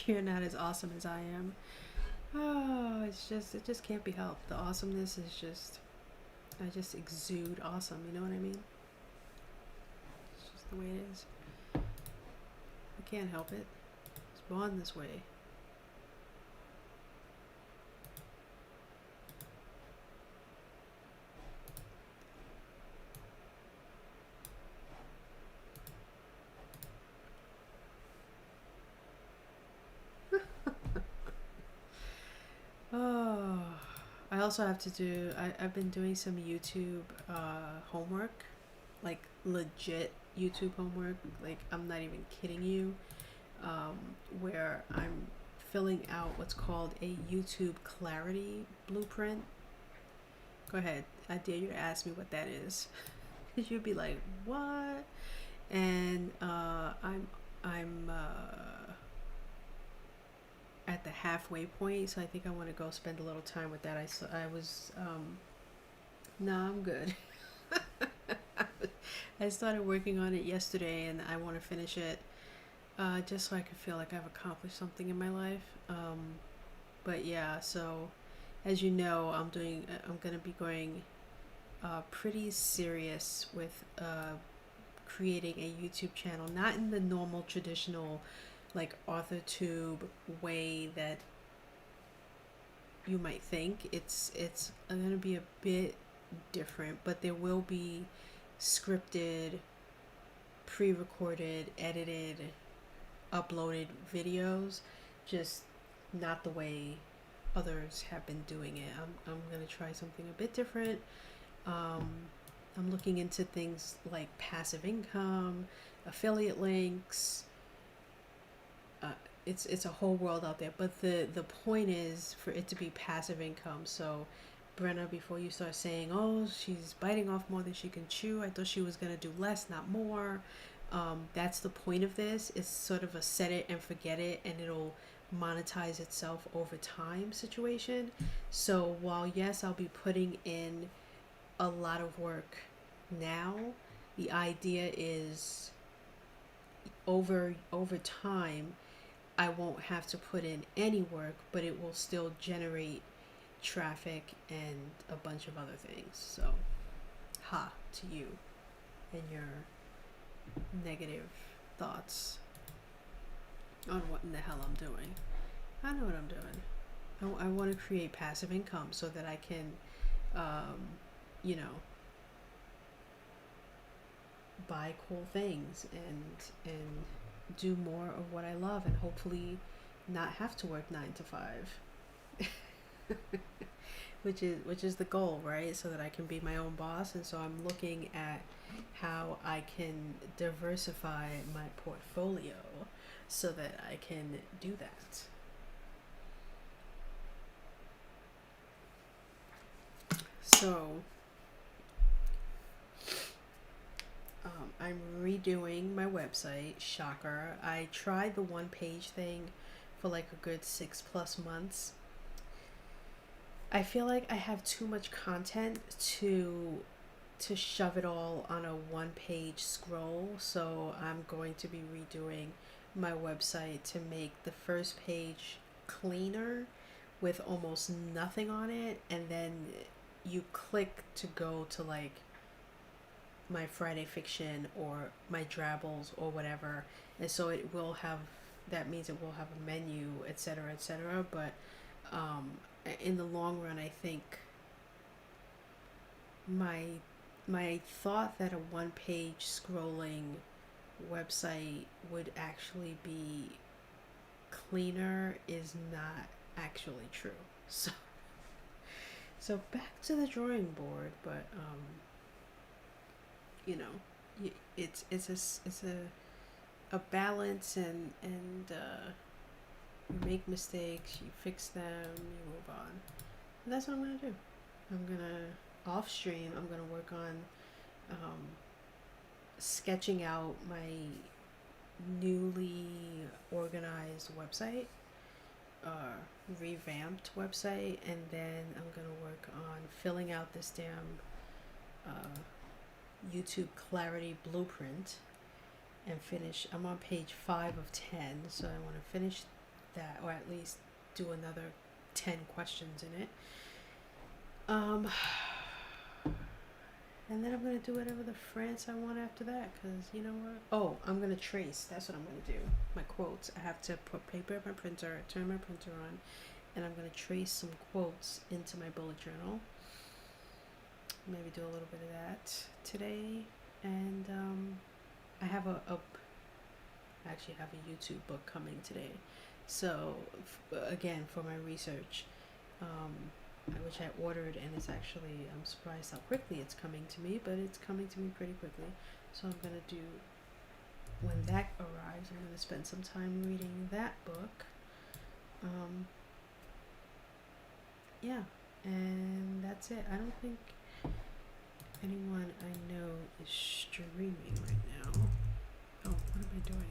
You're not as awesome as I am. Oh, it just can't be helped. The awesomeness is just, I just exude awesome, you know what I mean? It's just the way it is. I can't help it. It's born this way. also have to do, I've been doing some YouTube homework, like legit YouTube homework. Like, I'm not even kidding you. Where I'm filling out what's called a YouTube clarity blueprint. Go ahead. I dare you to ask me what that is. Because you'd be like, what? And I'm at the halfway point, so I think I want to go spend a little time with that. I was nah, I'm good. I started working on it yesterday, and I want to finish it, just so I can feel like I've accomplished something in my life. But yeah, so as you know, I'm gonna be going pretty serious with creating a YouTube channel, not in the normal traditional like AuthorTube way that you might think. It's gonna be a bit different, but there will be scripted, pre-recorded, edited, uploaded videos, just not the way others have been doing it. I'm gonna try something a bit different. I'm looking into things like passive income, affiliate links. It's a whole world out there, but the point is for it to be passive income. So Brenna, before you start saying, oh, she's biting off more than she can chew, I thought she was gonna do less, not more. That's the point of this. It's sort of a set it and forget it, and it'll monetize itself over time situation. So while yes, I'll be putting in a lot of work now, the idea is over time I won't have to put in any work, but it will still generate traffic and a bunch of other things. So ha to you and your negative thoughts on what in the hell I'm doing. I know what I'm doing. I want to create passive income so that I can you know, buy cool things and do more of what I love, and hopefully not have to work 9 to 5. which is the goal, right? So that I can be my own boss. And so I'm looking at how I can diversify my portfolio so that I can do that. So I'm redoing my website. Shocker. I tried the one page thing for like a good 6+ months. I feel like I have too much content to shove it all on a one page scroll. So I'm going to be redoing my website to make the first page cleaner with almost nothing on it, and then you click to go to like my Friday fiction or my Drabbles or whatever, and so it will have, that means it will have a menu, etc., etc. But in the long run, I think my thought that a one page scrolling website would actually be cleaner is not actually true. So back to the drawing board. But you know, it's a balance, and you make mistakes, you fix them, you move on. And that's what I'm gonna do. I'm gonna off stream. I'm gonna work on sketching out my newly organized website, revamped website, and then I'm gonna work on filling out this damn YouTube clarity blueprint and finish. I'm on page 5 of 10, so I want to finish that, or at least do another 10 questions in it. And then I'm going to do whatever the France I want after that, because you know what? Oh, I'm going to trace. That's what I'm going to do. My quotes. I have to put paper at my printer, turn my printer on, and I'm going to trace some quotes into my bullet journal. Maybe do a little bit of that today. And I have I actually have a YouTube book coming today. So again, for my research, which I ordered, and it's actually, I'm surprised how quickly it's coming to me, but it's coming to me pretty quickly. So I'm gonna do, when that arrives, I'm gonna spend some time reading that book. Yeah, and that's it. I don't think anyone I know is streaming right now. Oh, what am I doing?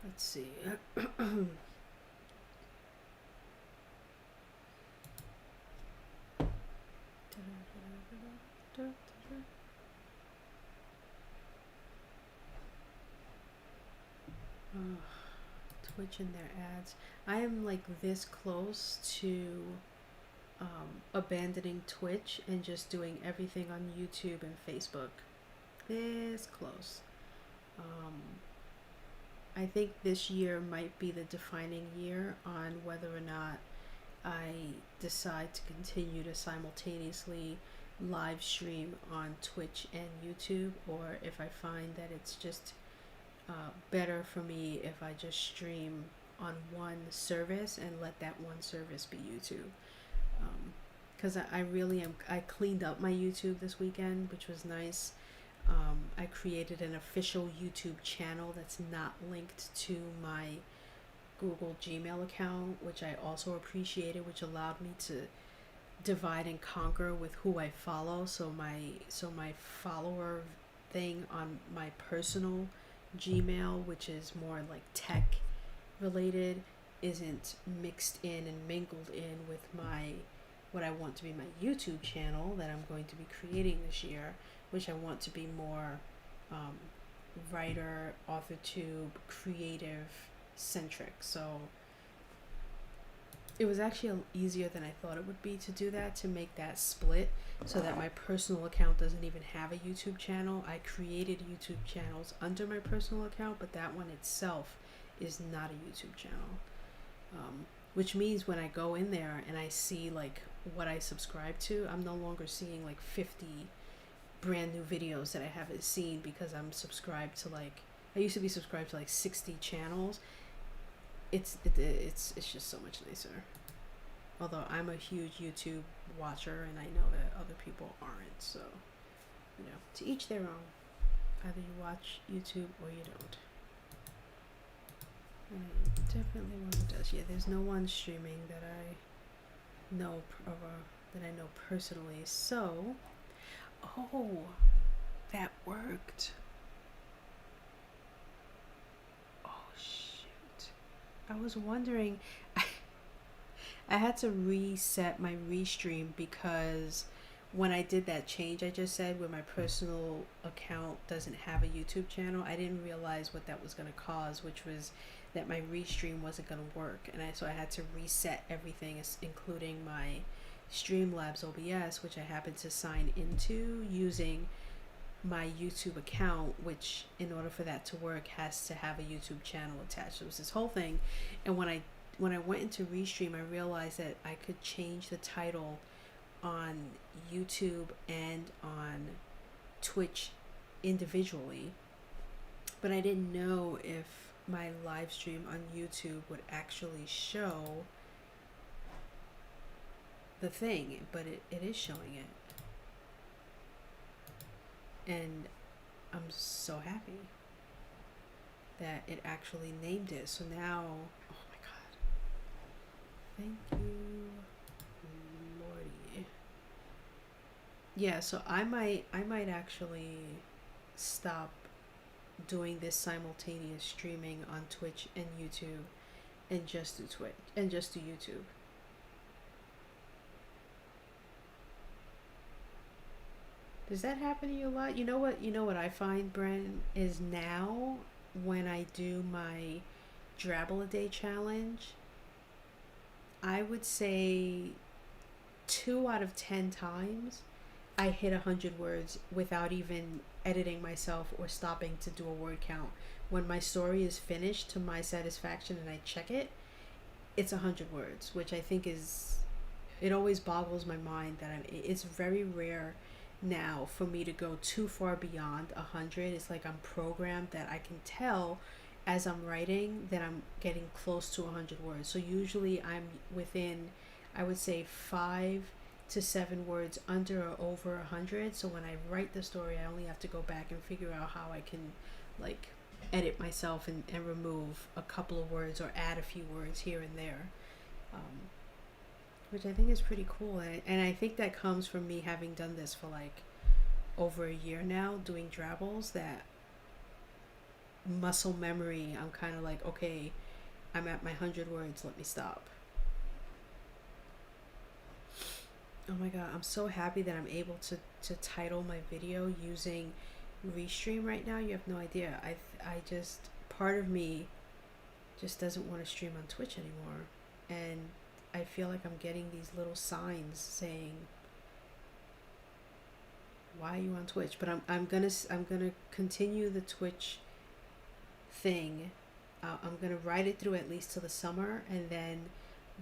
Let's see. Twitch and their ads. I am like this close to abandoning Twitch and just doing everything on YouTube and Facebook. This close. I think this year might be the defining year on whether or not I decide to continue to simultaneously live stream on Twitch and YouTube, or if I find that it's just better for me if I just stream on one service and let that one service be YouTube. Because I really am. I cleaned up my YouTube this weekend, which was nice. I created an official YouTube channel that's not linked to my Google Gmail account, which I also appreciated, which allowed me to divide and conquer with who I follow. So my follower thing on my personal Gmail, which is more like tech related, isn't mixed in and mingled in with what I want to be my YouTube channel that I'm going to be creating this year, which I want to be more writer, author tube, creative centric. So it was actually easier than I thought it would be to do that, to make that split so that my personal account doesn't even have a YouTube channel. I created YouTube channels under my personal account, but that one itself is not a YouTube channel. Which means when I go in there and I see like what I subscribe to, I'm no longer seeing like 50 brand new videos that I haven't seen, because I'm subscribed to I used to be subscribed to 60 channels. It's just so much nicer. Although I'm a huge YouTube watcher and I know that other people aren't, so to each their own. Either you watch YouTube or you don't. Definitely one who does. Yeah, there's no one streaming that I know personally. So, that worked. Oh shoot! I was wondering. I had to reset my restream because when I did that change I just said, where my personal account doesn't have a YouTube channel, I didn't realize what that was going to cause, which was that my restream wasn't going to work, and so I had to reset everything, including my Streamlabs OBS, which I happened to sign into using my YouTube account, which in order for that to work has to have a YouTube channel attached. So it was this whole thing, and when I went into Restream, I realized that I could change the title on YouTube and on Twitch individually, but I didn't know if my live stream on YouTube would actually show the thing, but it is showing it, and I'm so happy that it actually named it. So now, oh my god, thank you lordy. Yeah, so I might actually stop doing this simultaneous streaming on Twitch and YouTube and just do Twitch and just do YouTube. Does that happen to you a lot? You know what I find, Brent, is now when I do my Drabble a Day challenge, I would say 2 out of 10 times I hit 100 words without even editing myself or stopping to do a word count. When my story is finished to my satisfaction and I check it, it's 100 words, which I think is it always boggles my mind that it's very rare now for me to go too far beyond 100. It's like I'm programmed that I can tell as I'm writing that I'm getting close to 100 words. So usually I'm within, I would say, 5 to 7 words under or over 100. So when I write the story, I only have to go back and figure out how I can like edit myself and remove a couple of words or add a few words here and there, which I think is pretty cool. And I think that comes from me having done this for like over a year now, doing Drabbles, that muscle memory. I'm kind of like, okay, I'm at my 100 words, let me stop. Oh my god, I'm so happy that I'm able to title my video using Restream right now. You have no idea. I just, part of me just doesn't want to stream on Twitch anymore, and I feel like I'm getting these little signs saying, why are you on Twitch? But I'm gonna continue the Twitch thing. I'm gonna ride it through at least till the summer, and then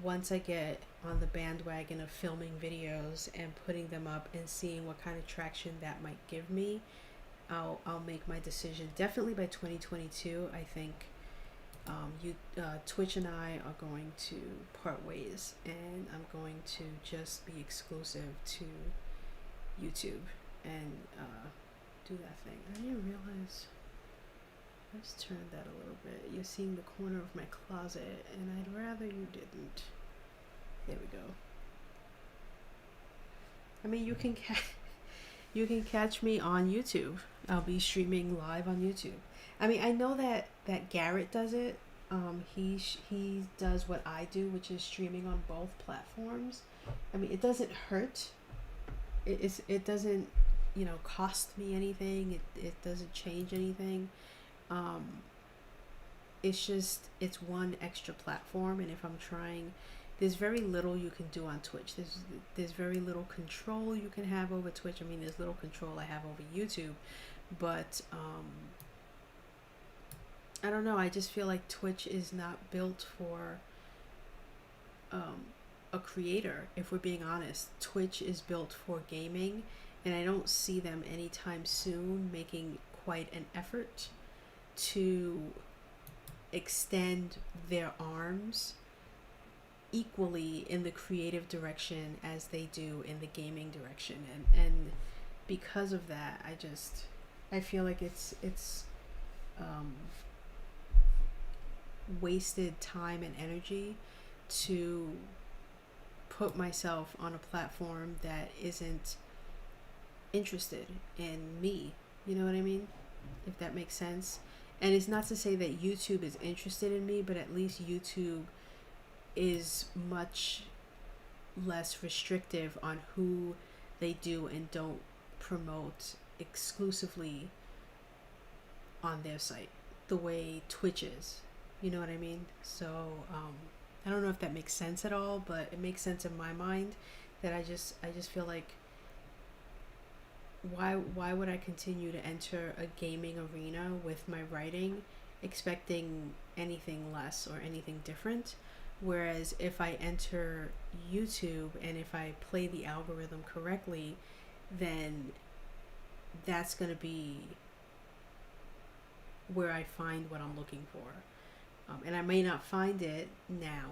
once I get on the bandwagon of filming videos and putting them up and seeing what kind of traction that might give me, I'll make my decision. Definitely by 2022, I think Twitch and I are going to part ways, and I'm going to just be exclusive to YouTube and do that thing. I didn't realize. Let's turn that a little bit. You're seeing the corner of my closet, and I'd rather you didn't. There we go. I mean, you can catch me on YouTube. I'll be streaming live on YouTube. I mean, I know that Garrett does it. He does what I do, which is streaming on both platforms. I mean, it doesn't hurt. It doesn't, cost me anything. It doesn't change anything. It's one extra platform, and if I'm trying, there's very little you can do on Twitch. There's very little control you can have over Twitch. I mean, there's little control I have over YouTube, but I don't know. I just feel like Twitch is not built for a creator. If we're being honest, Twitch is built for gaming, and I don't see them anytime soon making quite an effort to extend their arms equally in the creative direction as they do in the gaming direction, and because of that, I feel like it's wasted time and energy to put myself on a platform that isn't interested in me. You know what I mean? If that makes sense. And it's not to say that YouTube is interested in me, but at least YouTube is much less restrictive on who they do and don't promote exclusively on their site the way Twitch is. You know what I mean? So I don't know if that makes sense at all, but it makes sense in my mind that I just feel like, why would I continue to enter a gaming arena with my writing expecting anything less or anything different? Whereas if I enter YouTube and if I play the algorithm correctly, then that's going to be where I find what I'm looking for. And I may not find it now.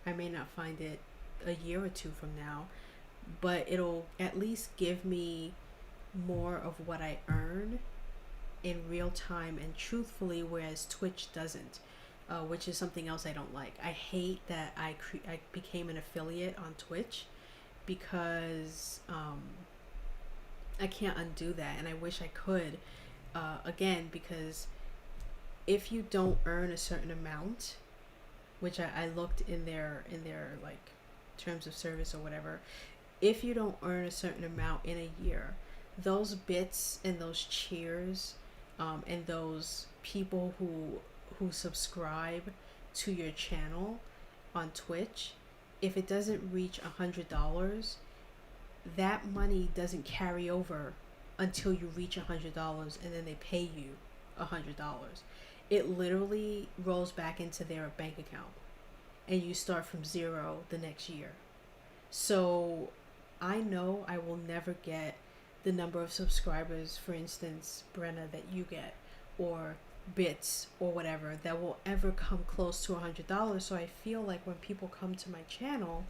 I may not find it a year or two from now, but it'll at least give me more of what I earn in real time and truthfully, whereas Twitch doesn't, which is something else I don't like. I hate that I became an affiliate on Twitch because I can't undo that, and I wish I could, again, because if you don't earn a certain amount, which I looked in their like terms of service or whatever, if you don't earn a certain amount in a year, those bits and those cheers and those people who subscribe to your channel on Twitch, if it doesn't reach $100, that money doesn't carry over until you reach $100, and then they pay you $100. It literally rolls back into their bank account, and you start from zero the next year. So I know I will never get the number of subscribers, for instance, Brenna, that you get, or bits or whatever, that will ever come close to $100. So I feel like when people come to my channel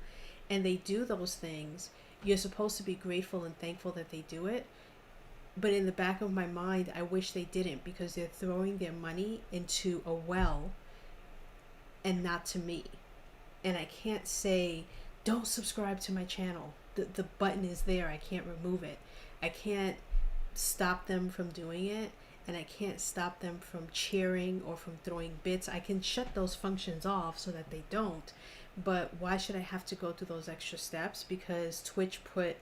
and they do those things, you're supposed to be grateful and thankful that they do it. But in the back of my mind, I wish they didn't, because they're throwing their money into a well and not to me. And I can't say, don't subscribe to my channel. The button is there. I can't remove it. I can't stop them from doing it. And I can't stop them from cheering or from throwing bits. I can shut those functions off so that they don't. But why should I have to go through those extra steps? Because Twitch put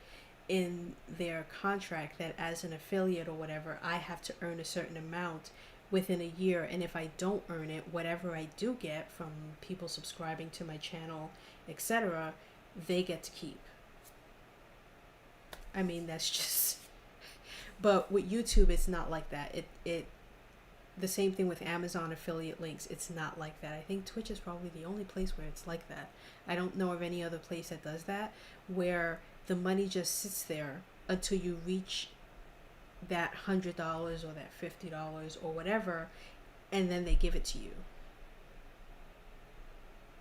in their contract that as an affiliate or whatever, I have to earn a certain amount within a year, and if I don't earn it, whatever I do get from people subscribing to my channel, etc., they get to keep. I mean, that's just but with YouTube it's not like that. It the same thing with Amazon affiliate links, it's not like that. I think Twitch is probably the only place where it's like that. I don't know of any other place that does that, where the money just sits there until you reach that $100 or that $50 or whatever, and then they give it to you.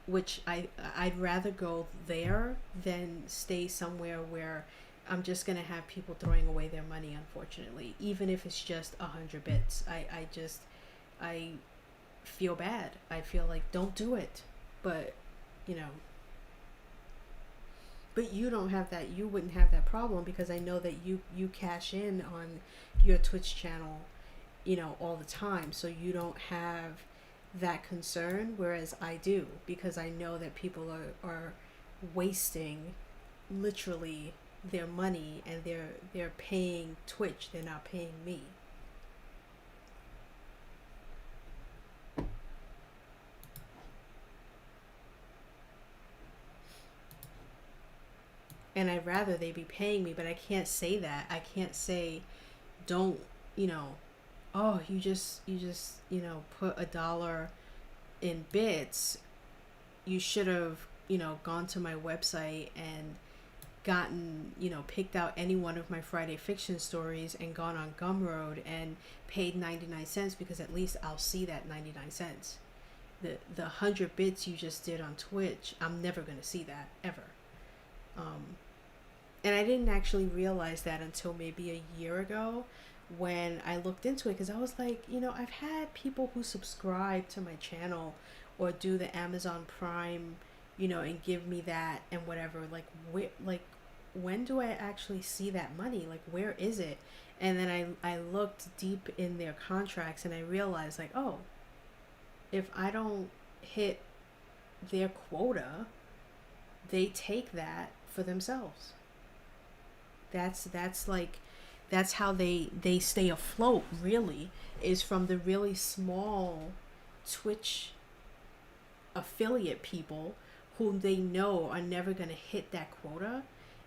Which I'd rather go there than stay somewhere where I'm just gonna have people throwing away their money, unfortunately, even if it's just 100 bits. I feel bad. I feel like, don't do it. But but you don't have that. You wouldn't have that problem, because I know that you cash in on your Twitch channel, all the time. So you don't have that concern, whereas I do, because I know that people are wasting literally their money, and they're paying Twitch. They're not paying me. And I'd rather they be paying me, but I can't say that. I can't say, don't, oh, you just put $1 in bits. You should have, gone to my website and gotten, picked out any one of my Friday fiction stories and gone on Gumroad and paid 99 cents, because at least I'll see that 99 cents. The 100 bits you just did on Twitch, I'm never going to see that, ever. And I didn't actually realize that until maybe a year ago, when I looked into it, because I was like, I've had people who subscribe to my channel or do the Amazon Prime, and give me that and whatever. Like, when do I actually see that money? Like, where is it? And then I looked deep in their contracts, and I realized, like, oh, if I don't hit their quota, they take that for themselves. That's how they stay afloat, really, is from the really small Twitch affiliate people who they know are never going to hit that quota.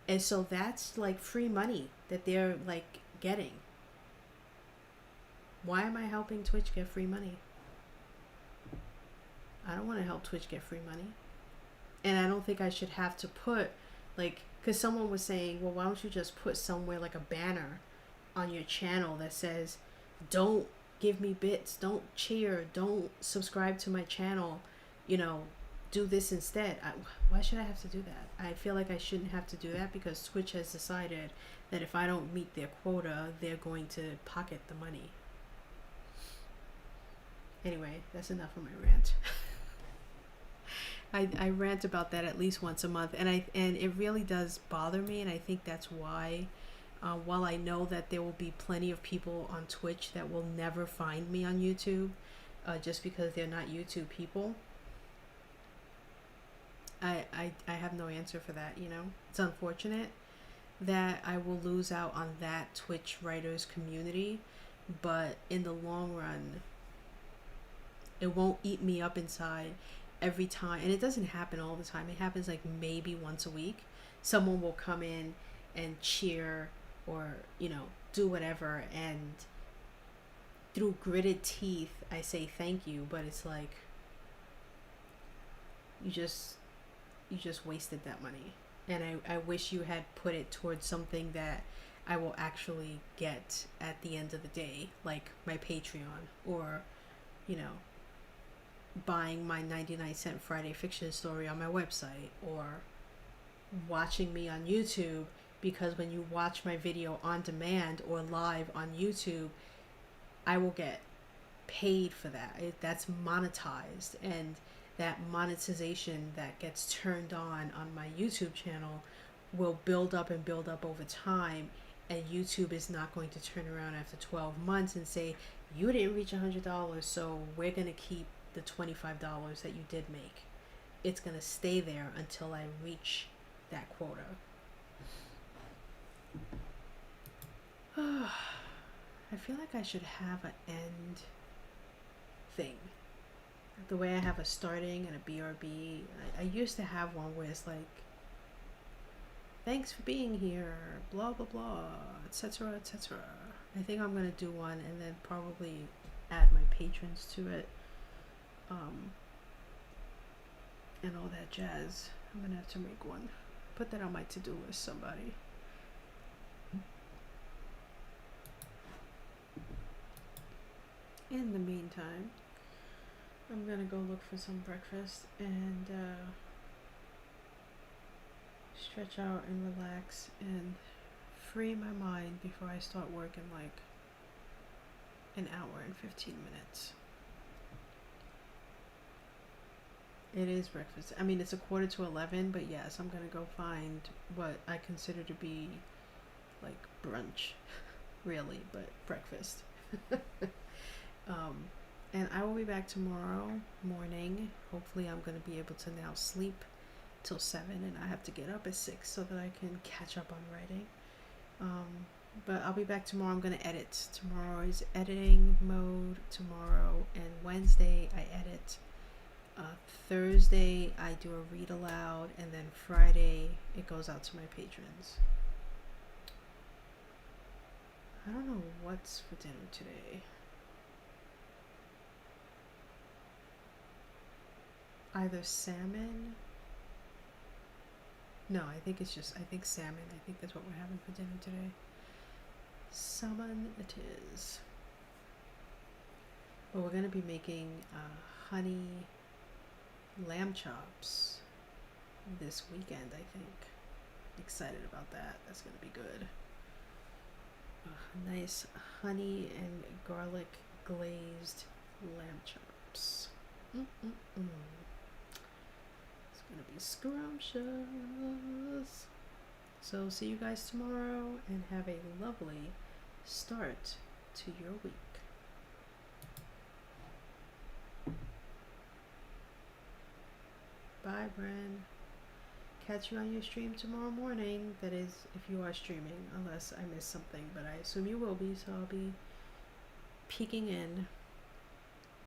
And so that's like free money that they're like getting. Why am I helping Twitch get free money? I don't want to help Twitch get free money. And I don't think I should have to put, like, because someone was saying, well, why don't you just put somewhere like a banner on your channel that says, don't give me bits, don't cheer, don't subscribe to my channel, do this instead. Why should I have to do that? I feel like I shouldn't have to do that, because Twitch has decided that if I don't meet their quota, they're going to pocket the money. Anyway, that's enough of my rant. I rant about that at least once a month, and it really does bother me, and I think that's why, while I know that there will be plenty of people on Twitch that will never find me on YouTube, just because they're not YouTube people, I have no answer for that. It's unfortunate that I will lose out on that Twitch writers community, but in the long run, it won't eat me up inside every time. And it doesn't happen all the time. It happens like maybe once a week. Someone will come in and cheer or, do whatever. And through gritted teeth, I say thank you. But it's like, you just wasted that money. And I wish you had put it towards something that I will actually get at the end of the day, like my Patreon, or, you know, buying my 99-cent Friday fiction story on my website, or watching me on YouTube, because when you watch my video on demand or live on YouTube, I will get paid for that. That's monetized, and that monetization that gets turned on my YouTube channel will build up and build up over time, and YouTube is not going to turn around after 12 months and say, you didn't reach $100, so we're going to keep the $25 that you did make. It's going to stay there until I reach that quota. I feel like I should have an end thing. The way I have a starting and a BRB. I used to have one where it's like, thanks for being here, blah blah blah, etc., etc. I think I'm gonna do one and then probably add my patrons to it, and all that jazz. I'm gonna have to make one. Put that on my to-do list, somebody. In the meantime, I'm gonna go look for some breakfast and stretch out and relax and free my mind before I start work in like an hour and 15 minutes. It is breakfast. I mean, it's 11:15, but yes, I'm gonna go find what I consider to be like brunch, really, but breakfast. And I will be back tomorrow morning. Hopefully I'm going to be able to now sleep till 7, and I have to get up at 6 so that I can catch up on writing. But I'll be back tomorrow. I'm going to edit. Tomorrow is editing mode tomorrow, and Wednesday I edit. Thursday I do a read aloud, and then Friday it goes out to my patrons. I don't know what's for dinner today. Either salmon. No, I think salmon. I think that's what we're having for dinner today. Salmon it is. But we're going to be making honey lamb chops this weekend, I think. Excited about that. That's going to be good. Nice honey and garlic glazed lamb chops. It's gonna be scrumptious. So see you guys tomorrow, and have a lovely start to your week. Bye, Bren. Catch you on your stream tomorrow morning. That is, if you are streaming, unless I miss something, but I assume you will be, so I'll be peeking in.